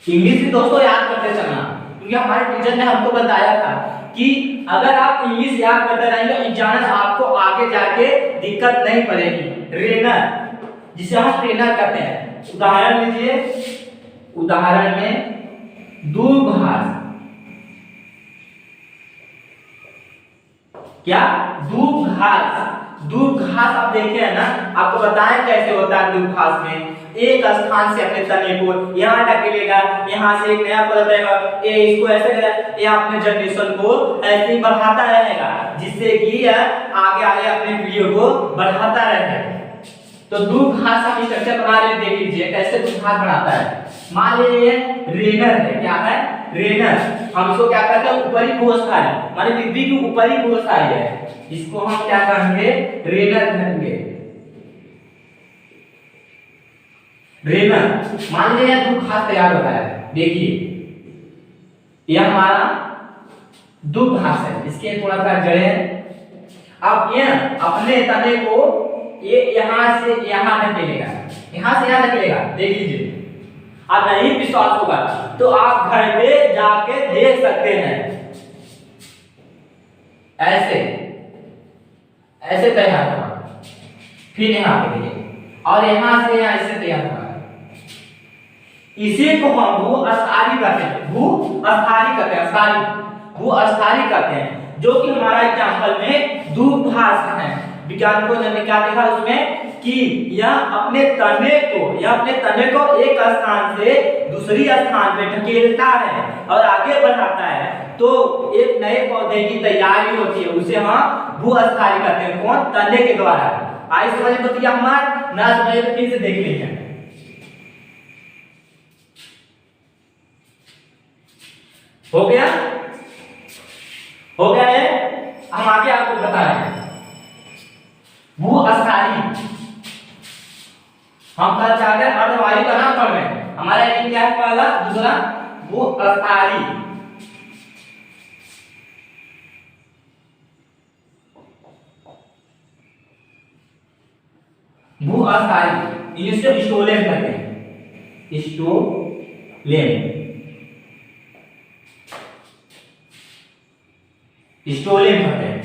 [SPEAKER 1] इंग्लिश भी दोस्तों याद करते चलना, क्योंकि हमारे टीचर ने हमको बताया था कि अगर आप इंग्लिश याद करते रहेंगे एग्जाम में आपको आगे जाके दिक्कत नहीं पड़ेगी। रेनर जिसे हम ट्रेनर कहते हैं, उदाहरण लीजिए, उदाहरण में दूरभाष, क्या दूरभाष, दूरभाष आप देखे हैं ना, आपको बताएं कैसे होता है दूरभाष में। एक स्थान से अपने तने को यहाँ ढकेलेगा, यहाँ से एक नया पद आएगा, ये इसको ऐसे करेगा, ये अपने जनरेशन को ऐसे ही बढ़ाता रहेगा, जिससे कि यह आगे आगे अपने वीडियो को बढ़ाता रहेगा। तो दूरभाष हम स्ट्रक्चर बना रहे, देख लीजिए कैसे दूरभाष बनाता है। मान लीजिए रेनर है, क्या है रेनर, हम इसको क्या कहते हैं ऊपरी भूस्थायी, माने पृथ्वी की ऊपरी भूस्थायी है, इसको हम क्या कहेंगे रेनर कहेंगे। रेनर मान लीजिए दूरभाष तैयार होता है, देखिए यह हमारा दूरभाष है, इसके थोड़ा सा जड़ें हैं। अब ये अपने तने को ये यहां से यहां ढकेलेगा, यहां से यहां ढकेलेगा, देख लीजिए। आप नहीं विश्वास होगा तो आप घर पे जाके देख सकते हैं, ऐसे ऐसे तैयार होगा, फिर यहाँ पे देखिए, और यहां से यहाँ ऐसे तैयार होगा। इसी को हम भू-अस्थारी कहते हैं, भू-अस्थारी कहते हैं, भू-अस्थारी कहते हैं, जो कि हमारा एग्जाम्पल में दूरभाष है। विज्ञानिकों ने क्या देखा उसमें कि यह अपने तने को एक स्थान से दूसरी स्थान पे ढकेलता है और आगे बढ़ाता है, तो एक नए पौधे की तैयारी होती है, उसे हम भू-अस्थारी कहते हैं। कौन? तने के द्वारा। आइए समझ बतिया हमार ना समझे तो फिर से देख लीजिए। हो गया है, हम आगे आपको बता रहे हैं भू-अस्थारी। हम कल चाहते हैं अर्धवायु का नाम पढ़ रहे हैं, हमारा एक क्या है पहला, दूसरा भू-अस्थारी। भू-अस्थारी इंग्लिश में स्टोलेम कहते हैं, स्टोलेम, स्टोलेम कहते हैं।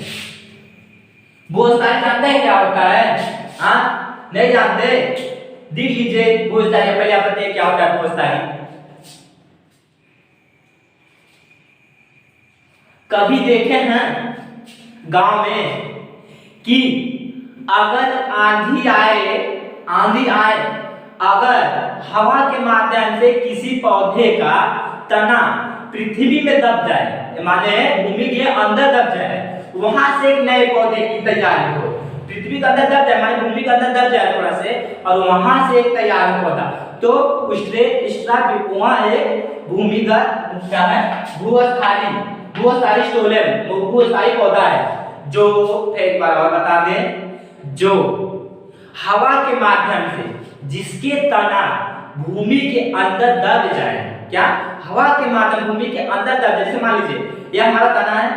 [SPEAKER 1] भू-अस्थारी जानते हैं क्या होता है? हाँ नहीं जानते? देख लीजिए भू-अस्थारी, पहले आप बताइए क्या होता है भू-अस्थारी। कभी देखे हैं गांव में कि अगर आंधी आए, अगर हवा के माध्यम से किसी पौधे का तना पृथ्वी में दब जाए, माने भूमि के अंदर दब जाए, वहां से एक नए पौधे की तैयारी हो, पृथ्वी के अंदर दब जाए, माने भूमि के अंदर दब जाए थोड़ा से, और वहां से एक तैयार पौधा, तो उससे वहां एक भूमिगत क्या है भू-अस्थारी स्टोलेम, भू-अस्थारी पौधा है, जो एक बार और बता दें, जो हवा के माध्यम से जिसके तना भूमि के अंदर दब जाए, क्या हवा के माध्यम भूमि के अंदर दब जाए। जैसे मान लीजिए यह हमारा तना है,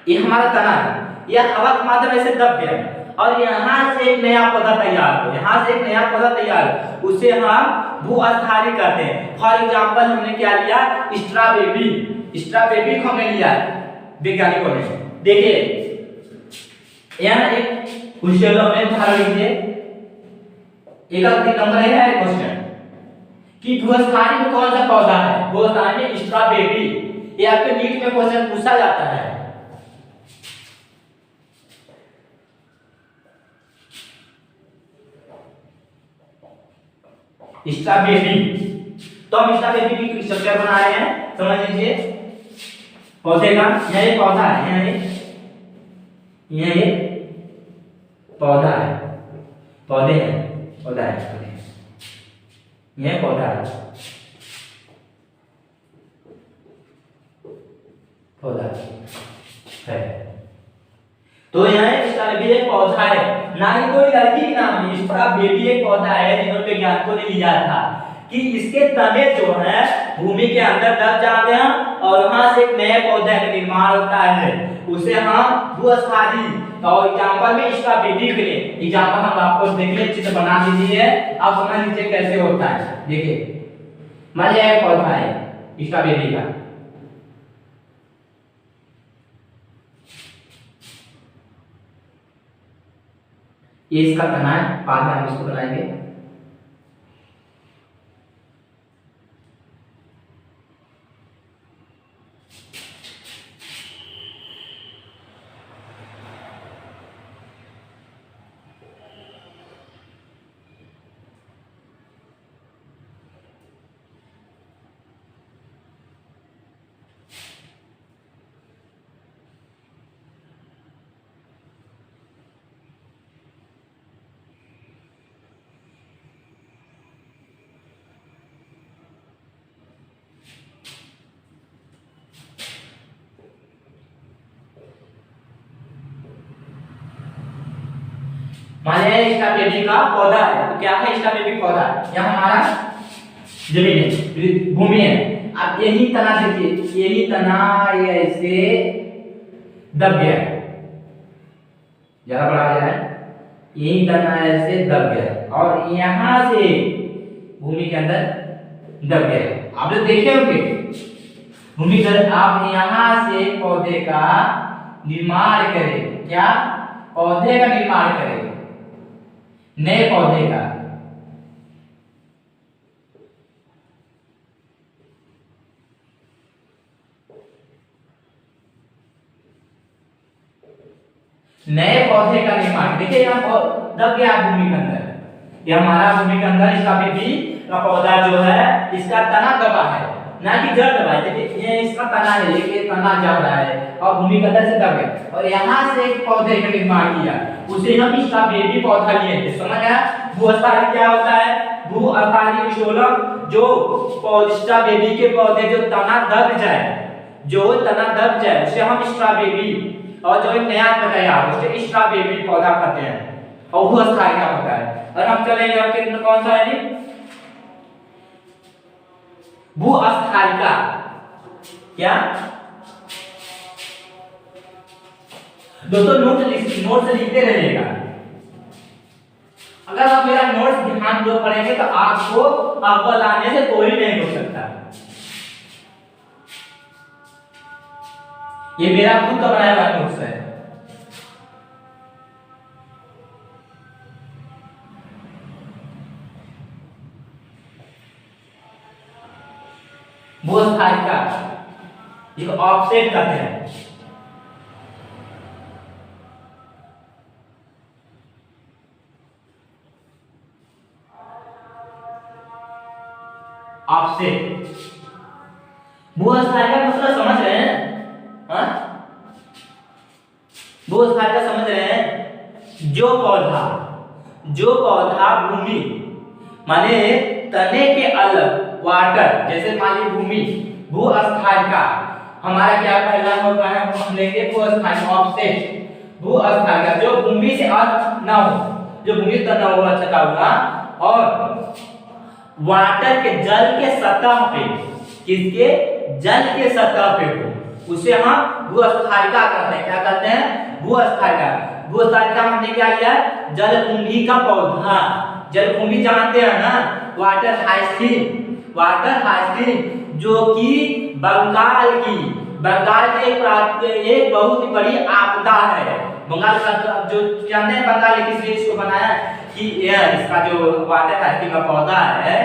[SPEAKER 1] यह हमारा तना है, यह हवा के माध्यम ऐसे दब गया और यहाँ से एक नया पौधा तैयार हो, यहाँ से एक नया पौधा तैयार हो, उसे हम भू-अस्थारी कहते हैं। फॉर एग्जाम्पल हमने क्या लिया, स्ट्रॉबेरी को हमने लिया वैज्ञानिकों ने। देखिए यहाँ एक क्वेश्चन में उदाहरण लीजिए, एक नंबर है क्वेश्चन कि भू-अस्थारी में कौन सा पौधा है? भू-अस्थारी में स्ट्रॉबेरी। ये आपके नीट में क्वेश्चन पूछा जाता है। स्ट्रॉबेरी, तो हम स्ट्रॉबेरी की स्ट्रक्चर बना रहे हैं, समझ लीजिए पौधे का। यह एक पौधा है, यह एक पौधा है, पौधा है, यह पौधा है, तो यहाँ स्ट्रॉबेरी एक पौधा है, ना ही कोई लड़की की नाम है, स्ट्रॉबेरी एक पौधा है, जिन्होंने वैज्ञानिकों ने लिया था कि इसके तने जो है भूमि के अंदर दब जाते हैं और वहां से एक नए पौधे का निर्माण होता है, उसे हम भूस्थायी। तो एग्जांपल में स्ट्रॉबेरी के लिए एग्जांपल हम आपको देखिए चित्र बना दीजिए, आप समझ लीजिए कैसे होता है। देखिए मान लिया एक पौधा है स्ट्रॉबेरी का, ये इसका तना है, बाद में हम इसको बनाएंगे। मान लिया स्ट्रॉबेरी का पौधा है, तो क्या है स्ट्रॉबेरी पौधा, यह हमारा जमीन है, भूमि है। अब यही तना देखिए, यही तना ये ऐसे दब गया, जरा बड़ा गया है, यही तना ऐसे दब गया और यहां से भूमि के अंदर दब गया। आप लोग देखे होंगे भूमि के अंदर, आप यहां से पौधे का निर्माण करें, क्या पौधे का निर्माण करें, नए पौधे का। नए पौधे का निर्माण, देखिए यहाँ दब गया भूमि के अंदर, ये हमारा भूमि के अंदर स्ट्रॉबेरी का पौधा जो है इसका तना दबा है, ना कि जड़ दबा है। देखिए ये इसका तना है, ये तना जा रहा है और भूमि के अंदर से दब गया और यहाँ से एक पौधे का निर्माण किया, उसे हम स्ट्रॉबेरी पौधा लिए थे। समझ आया? भूस्थायी क्या होता है? भूस्थायी विशोलक, जो स्ट्रॉबेरी के पौधे जो तना दब जाए, जो तना दब जाए उसे हम स्ट्रॉबेरी, और जो एक नया बताया उसे स्ट्रॉबेरी पौधा कहते हैं। और भूस्थायी क्या होता है? और हम चलेंगे आपके कौन सा है भूस्थायी का क्या? दोस्तों नोट से लिखते रहिएगा, अगर आप मेरा नोट्स ध्यान जो पढ़ेंगे तो आपको अव्वल आने से कोई नहीं हो सकता। ये मेरा खुद का बनाया हुआ नोट्स है। भूस्थायी का इसको ऑफसेट कहते हैं। ऑफसेट भूस्थायी का मतलब समझ रहे हैं? हाँ, भूस्थायी का समझ रहे हैं? जो पौधा भूमि माने तने के अलग वाटर, जैसे मान ली भूमि, भूस्थायी का हमारा क्या पहला होगा है, हम लेंगे भूस्थायी ऑफसेट। भूस्थायी का जो भूमि से अलग ना हो, जो भूमि से ना हो सका हुआ, और वाटर के जल के सतह पे, किसके जल के सतह पे हो, उसे हम भूस्थायी का कहते हैं। क्या कहते हैं? भूस्थायी का। भूस्थायी का हमने क्या लिया? जलकुंभी का पौधा। जलकुंभी जानते हैं ना, वाटर हाइसिंथ, वाटर हाइसिंथ जो कि बंगाल की एक बहुत बड़ी आपदा है। बंगाल का जो जानते हैं बंगाल ने किस लिए इसको बनाया कि इसका जो वाटर हाइसिंथ का पौधा है,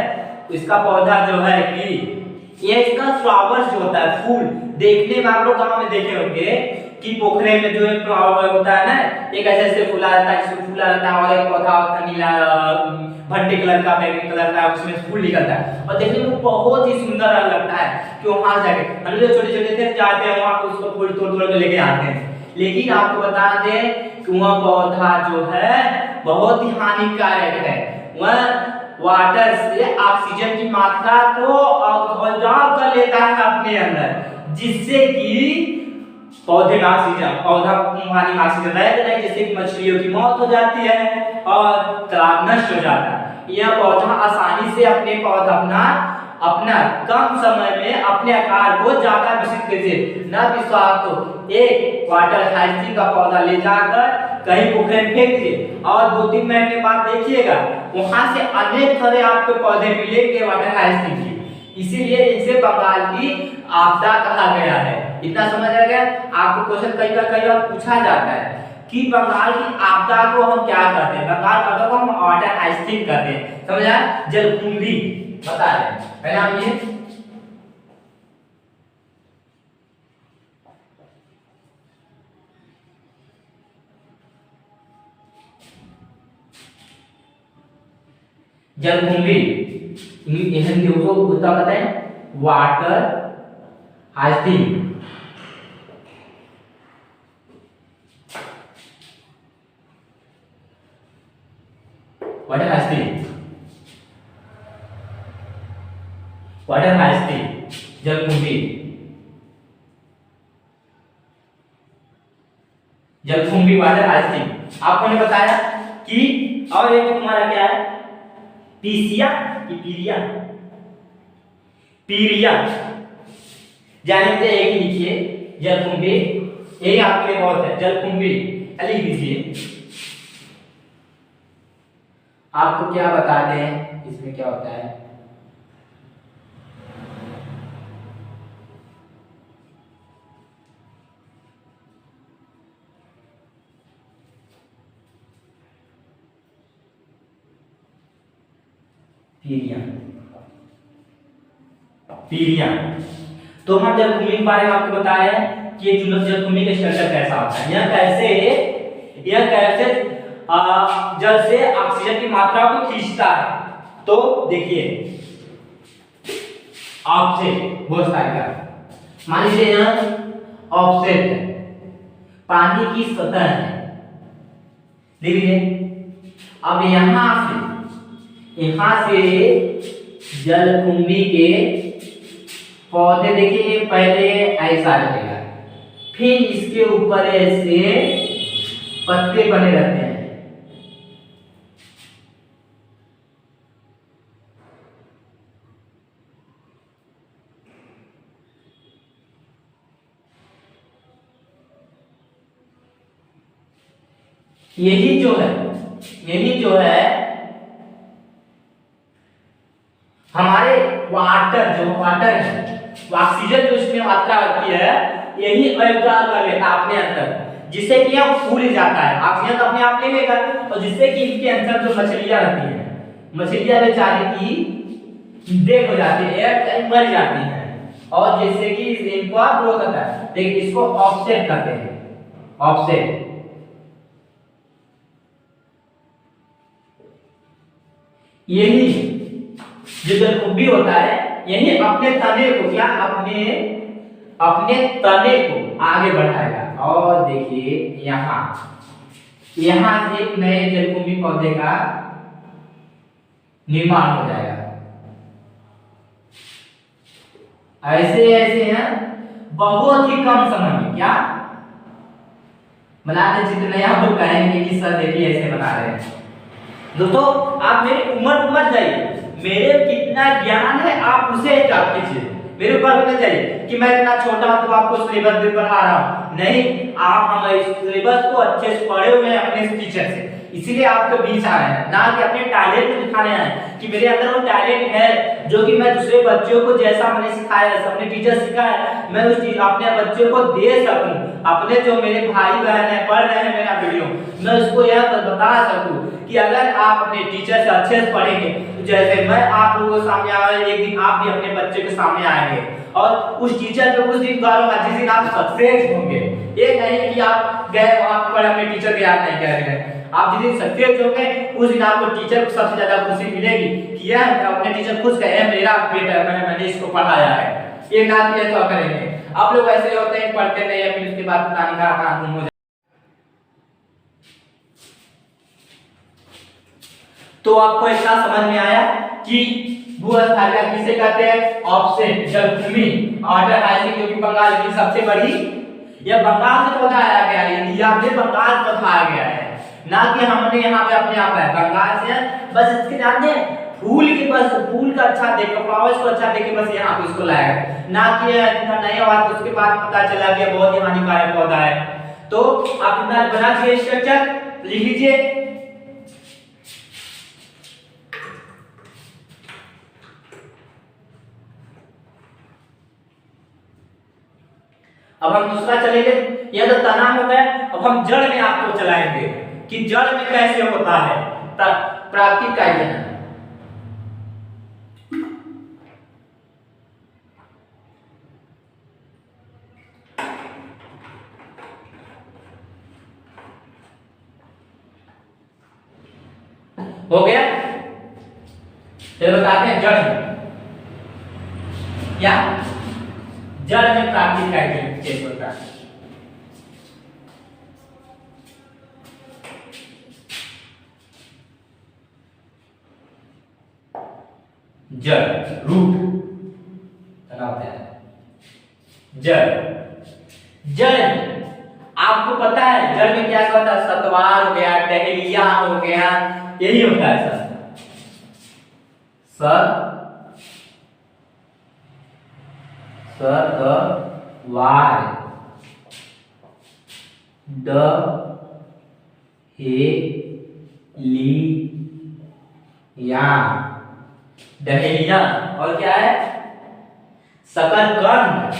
[SPEAKER 1] इसका पौधा जो है कि ये इसका फ्लावर्स जो होता है, फूल देखने में आप लोग गांव में देखे होंगे कि पोखरे में जो एक फ्लावर होता है ना, एक ऐसे ऐसे फूला रहता है, इसमें फूला रहता है, और एक पौधा होता है नीला भट्टे कलर का, बैगनी कलर का, उसमें फूल निकलता है और देखने में बहुत ही सुंदर लगता है। कि वहां जाके हम लोग छोटे छोटे थे जाते हैं वहां, उसको फूल तोड़ तोड़ के लेके आते हैं। लेकिन आपको बता दें कि वह पौधा जो है बहुत ही हानिकारक है। वह वाटर से ऑक्सीजन की मात्रा को अब्जॉर्ब कर लेता है अपने अंदर, जिससे कि पौधे में ऑक्सीजन, पौधा पानी में ऑक्सीजन रहेगा नहीं, जिससे कि मछलियों की मौत हो जाती है और तालाब नष्ट हो जाता है। यह पौधा आसानी से अपना कम समय में अपने आकार को ज्यादा विकसित करते। न विश्वास तो एक वाटर हाइसिंथ का पौधा ले जाकर कहीं पोखरे में फेंक दीजिए और 2-3 महीने बाद देखिएगा वहां से अनेक तरह आपको पौधे मिलेंगे वाटर हाइसिंथ की। इसीलिए इसे बंगाल की आपदा कहा गया है। इतना समझ आ गया? आपको क्वेश्चन कई बार पूछा जाता है कि बंगाल की आपदा को हम क्या कहते हैं। बंगाल की आपदा को हम वाटर हाइसिंथ कहते हैं। समझा? जलकुंभी बता रहे हैं। पहले हम ये जलकुंभी हिंदी को उसका कहते हैं वाटर हाइसिंथ। वाटर हाइसिंथ जलकुंभी वाटर हाइसिंथ। आपको ने बताया कि और एक तुम्हारा क्या है पीसिया की पीरिया जाने से एक लिखिए जलकुंभी। ये आपके लिए बहुत है जलकुंभी लिख दीजिए। आपको क्या बताते हैं इसमें क्या होता है पीरिया। तो हम जलकुंभी के बारे में आपको बताया कि जलकुंभी का स्ट्रक्चर कैसा होता है। यह कैसे जल से ऑक्सीजन की मात्रा को खींचता है। तो देखिए ऑफसेट बहुत सारा मान लीजिए यह ऑफसेट है, पानी की सतह है। देखिए अब यहां से जलकुंभी के पौधे देखिए पहले ऐसा रहेगा, फिर इसके ऊपर ऐसे पत्ते बने रहते हैं। यही जो है हमारे वाटर है, ऑक्सीजन जो इसमें मात्रा होती है यही एब्जॉर्ब कर लेता है अपने अंदर, जिससे कि यह फूल जाता है। ऑक्सीजन तो अपने आप ले लेगा और जिससे कि इनके अंदर जो मछलियां रहती हैं, मछलियां बेचारी की डेड हो जाती है, मर जाती हैं और जिससे कि इनको ग्रोथ होता है। देखिए इसको ऑफसेट कहते हैं, ऑफसेट। यही जो जलकुंभी होता है यही अपने तने को अपने तने को आगे बढ़ाएगा। और देखिए यहां से एक नए जलकुंभी पौधे का निर्माण हो जाएगा। ऐसे हैं बहुत ही कम समय में। क्या बनाते जितने आप लोग कहेंगे कि सर देखिए ऐसे बना रहे हैं। दोस्तों आप मेरी उम्र मत जाइए, मेरे कितना ज्ञान है आप उसे जान कीजिए। मेरे ऊपर होना चाहिए कि मैं इतना छोटा हूं तो आपको सिलेबस भी पढ़ा रहा हूं। नहीं, आप हमारे सिलेबस को अच्छे से पढ़े हुए हैं अपने टीचर से, इसीलिए आपके बीच आए हैं, ना कि अपने टैलेंट को दिखाने आए कि मेरे अंदर वो टैलेंट है जो कि मैं दूसरे बच्चों को जैसा मैंने सिखाया है, अपने टीचर सिखाया है, मैं उस चीज अपने बच्चों को दे सकूं। अपने जो मेरे भाई बहन है पढ़ रहे हैं मेरा वीडियो, मैं उसको यह बता सकूं कि अगर आप अपने टीचर से अच्छे से पढ़ेंगे तो जैसे मैं आप लोगों के सामने आया, एक दिन आप भी अपने बच्चे के सामने आएंगे और उस टीचर पे उस दिन करूंगा जिस दिन आप सक्सेस होंगे। ये नहीं कि आप गए वहां पर अपने टीचर के याद नहीं कह रहे हैं। आप जिस दिन सक्सेस होंगे उस दिन आपको टीचर को सबसे ज्यादा खुशी मिलेगी कि यह अपने टीचर खुश कहे मेरा बेटा मैंने इसको पढ़ाया है। ये ना कि ऐसा करेंगे आप लोग, ऐसे होते हैं पढ़ते नहीं है फिर उसके बाद पता नहीं कहां गुम हो जाए। तो आपको इतना समझ में आया कि भूस्थापिका किसे कहते हैं? ऑफसेट जलकुंभी वाटर हाइसिंथ जो कि बंगाल की सबसे बड़ी, यह बंगाल से पौधा आया गया है, इंडिया में बंगाल से पौधा आया गया है। ना कि हमने यहाँ पे अपने आप है बंगाल से है, बस इसके ध्यान दें फूल की, बस फूल का अच्छा देख फ्लावर्स को अच्छा देख के बस यहाँ पे इसको लाया, ना कि नई बात उसके बाद पता चला कि बहुत ही हानिकारक पौधा है। तो आप इतना बना के स्ट्रक्चर लिख लीजिए। अब हम दूसरा चलेंगे, यह तो तना हो गया। अब हम जड़ में आपको चलाएंगे कि जड़ में कैसे होता है प्राकृतिक कायन। हो गया, चलो बताते हैं जड़ में क्या, जड़ में प्राकृतिक कायन कैसे होता है। जड़ रूट तना होता है। जड़ में आपको पता है जड़ में क्या होता है, सतवार हो गया, टहलिया हो गया, यही होता है सर। सतवार डहेलिया और क्या है शकरकंद।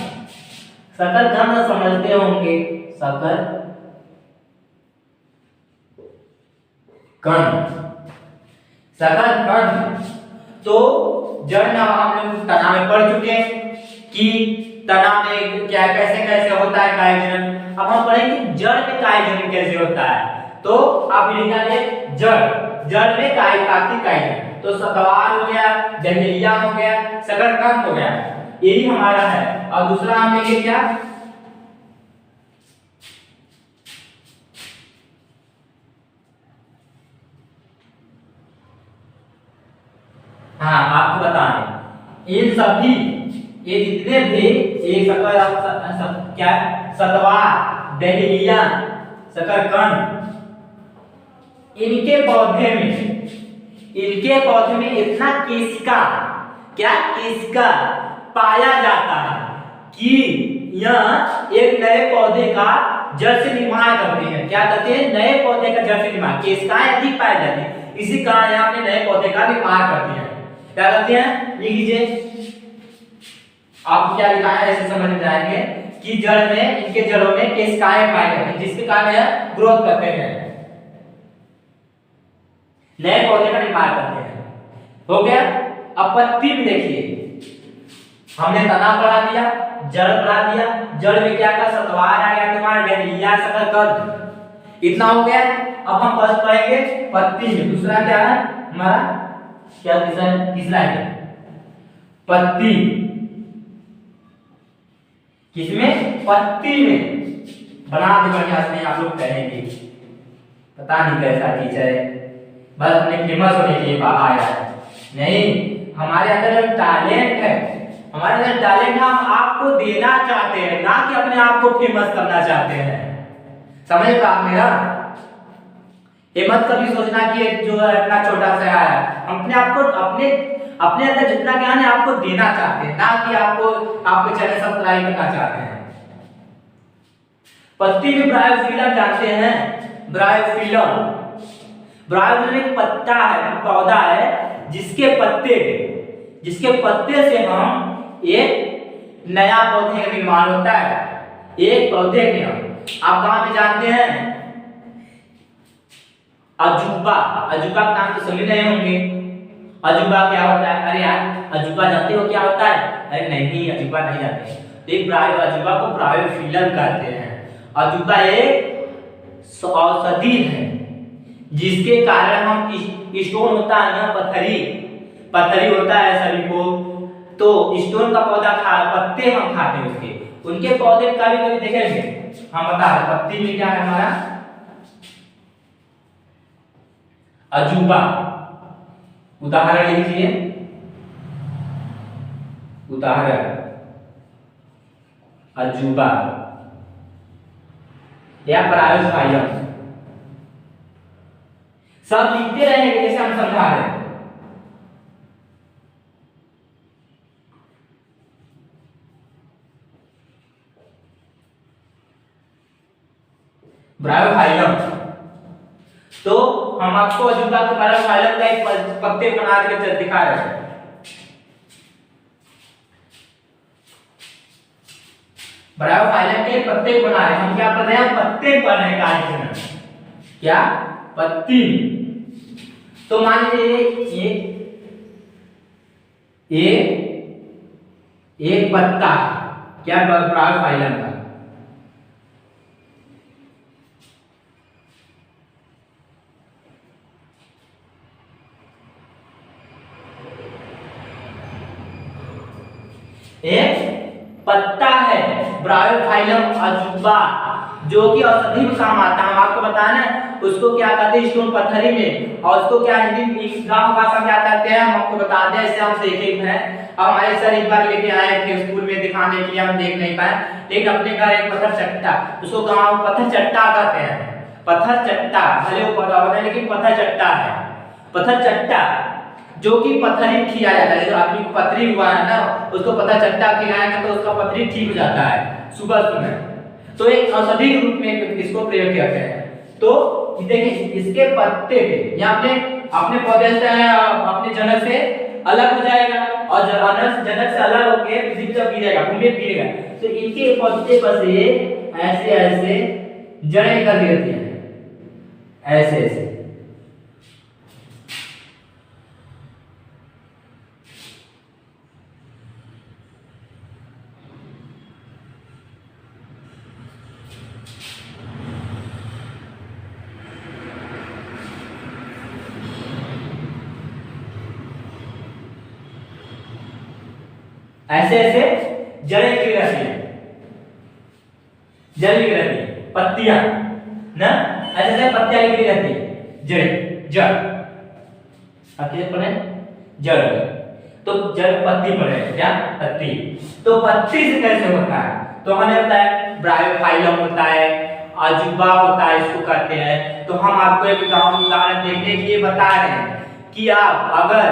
[SPEAKER 1] शकरकंद समझते होंगे, शकरकंद। तो जड़ में हम लोग तना में पढ़ चुके हैं कि तना में क्या कैसे कैसे होता है कायजनन। अब हम पढ़ेंगे जड़ में कायजनन कैसे होता है। तो आप लिखेंगे जड़ में प्राकृतिक कायजनन। तो सतवार हो गया, डहेलिया हो गया, शकरकंद हो गया, यही हमारा है। और दूसरा हम लेंगे क्या, हाँ आपको बताएं इन सभी ये जितने भी एक क्या सतवार, डहेलिया, शकरकंद, इनके पौधे में इतना केशिका पाया जाता है कि यह एक नए पौधे का जड़ से निर्माण करते हैं। क्या करते हैं, नए पौधे का जड़ से निर्माण, केशिकाएं अधिक पाई जाती है, इसी कारण यहाँ पे नए पौधे का निर्माण करते हैं। क्या करते हैं, लिख लीजिए आप क्या लिखा है, ऐसे समझ में जाएंगे कि जड़ में, इनके जड़ों में केशिकाएं पाई जाती है, जिसके कारण यह ग्रोथ करते हैं, नए पौधे का निर्माण करते हैं। हो गया। अब पत्ती में देखिए, हमने तना बढ़ा दिया, जड़ बढ़ा दिया, जड़ में क्या का सतवार आ गया तुम्हारा, डहेलिया, शकरकंद, इतना हो गया। अब हम बस पढ़ेंगे पत्ती में। दूसरा क्या है हमारा, क्या तीसरा है पत्ती। किसमें, पत्ती में। बना दे बढ़िया से, आप लोग कहेंगे पता नहीं कैसा टीचर है, बस अपने फेमस होने के लिए आया है। नहीं, हमारे अंदर टैलेंट है, हम आपको देना चाहते हैं, ना कि अपने आप को फेमस करना चाहते हैं। समझ रहे आप मेरा? ये मत कभी सोचना कि जो है इतना छोटा सा आया, अपने आप को अपने अंदर जितना ज्ञान है आपको देना चाहते हैं, ना कि आपको चैनल सब्सक्राइब करना चाहते हैं। पत्ती में ब्रायोफिलम जानते हैं, ब्रायोफिलम एक पत्ता है, पौधा है, जिसके पत्ते से हम एक नया पौधे का निर्माण होता है। एक पौधे में आप कहां पे जानते हैं, अजूबा का नाम तो सुने रहे होंगे। अजूबा क्या होता है, अरे यार अजूबा जानते हो क्या होता है, अरे नहीं अजूबा नहीं जानते। तो अजूबा को ब्रायोफिलम कहते हैं। अजूबा एक औषधि है, जिसके कारण हम स्टोन होता है ना, पत्थरी होता है शरीर को, तो स्टोन का पौधा पत्ते हम खाते हैं उसके, उनके पौधे कभी देखेंगे हम बता रहे। पत्ती में क्या है हमारा, अजूबा। उदाहरण लिखिए, अजूबा या ब्रायोफाइलम। सब लिखते रहेंगे जैसे हम समझा रहे हैं। ब्रायोफाइलम, तो हम आपको अजूबा के ब्रायोफाइलम का एक पत्ते बना के दिखा रहे हैं। ब्रायोफाइलम के पत्ते बना रहे हैं। हम क्या पढ़ रहे हैं? पत्ते पढ़ रहे हैं गाइस। क्या? पत्ती। तो मान लीजिए ये एक पत्ता क्या ब्रायोफाइलम का, एक पत्ता है ब्रायोफाइलम अजूबा, जो कि औषधि में काम आता है। हम आपको बताना है उसको क्या कहते हैं स्टोन पत्थरी में, और उसको क्या हिंदी गांव भाषा में क्या कहते हैं हम आपको बता दें। ऐसे हम देखे हैं और हमारे सर एक बार लेके आए थे स्कूल में दिखाने के लिए, हम देख नहीं पाए, लेकिन अपने घर एक पत्थर चट्टा, उसको गांव पत्थर चट्टा कहते हैं। पत्थर चट्टा भले वो पता होता है लेकिन पत्थर चट्टा है। पत्थर चट्टा जो कि पत्थरी खिलाया जाता है। जो आदमी को पथरी हुआ है ना, उसको पत्थर चट्टा खिलाएंगे तो उसका पथरी ठीक हो जाता है सुबह सुबह। तो एक औषधि के रूप में इसको प्रयोग करते हैं। तो देखिए इसके पत्ते पे यहाँ अपने पौधे से अपने जनक से अलग हो जाएगा, और जनक से अलग होके पृथ्वी पर गिरेगा, भूमि पर गिरेगा, तो इनके पत्ते पर से ऐसे ऐसे जड़ें निकलती रहती हैं, ऐसे ऐसे। ऐसे ऐसे जड़ें निकल रहती हैं, जड़ निकल रहती है, पत्तियां ना ऐसे ऐसे पत्तियां निकल रहती है, जड़ जड़ पड़े जड़, तो जड़ पत्ती पड़े क्या? पत्ती। तो पत्ती से कैसे होता है? तो हमें बताया ब्रायोफाइलम होता है, अजूबा होता है इसको कहते हैं। तो हम आपको एक उदाहरण देखने के लिए बता रहे हैं कि आप अगर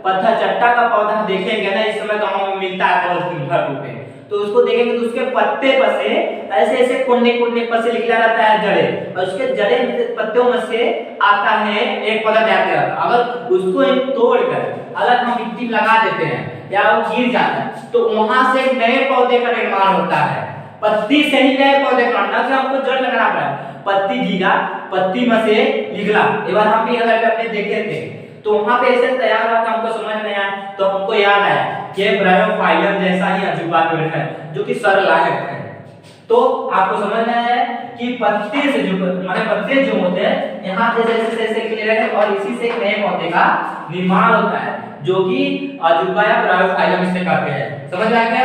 [SPEAKER 1] पत्थर चट्टा का पौधा देखेंगे ना, इस समय गांव में मिलता है घर पे, तो उसको देखेंगे तो उसके पत्ते पर से ऐसे ऐसे कोने कोने पर से निकला रहता है जड़े, और उसके जड़े पत्तों में से आता है एक पौधा तैयार किया। अगर उसको तोड़कर अगर हम मिट्टी लगा देते हैं या वो गिर जाता है तो वहां से एक नए पौधे का निर्माण होता है। पत्ती से ही नए पौधे का, ना कि हमको जड़ लगाना पड़ा। पत्ती गिरा, पत्ती में से निकला। एक बार हम भी अगर अपने देखे थे तो वहां पे ऐसे तैयार हुआ था, हमको समझ नहीं आया, तो हमको याद आया कि ब्रायोफाइलम जैसा ही अजूबा पेड़ है जो कि सर लायक है। तो आपको समझना है कि पत्ते से जो माने पत्ते जो होते हैं यहाँ से जैसे जैसे निकले रहते हैं, और इसी से एक नए पौधे का निर्माण होता है जो कि अजूबा या ब्रायोफाइलम इसे कहते हैं। समझ आ गया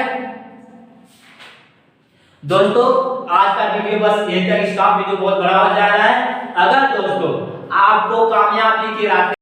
[SPEAKER 1] दोस्तों? आज का वीडियो बस यही तक स्टॉप, वीडियो बहुत बड़ा हो जा रहा है। अगर दोस्तों आपको कामयाबी की रास्ते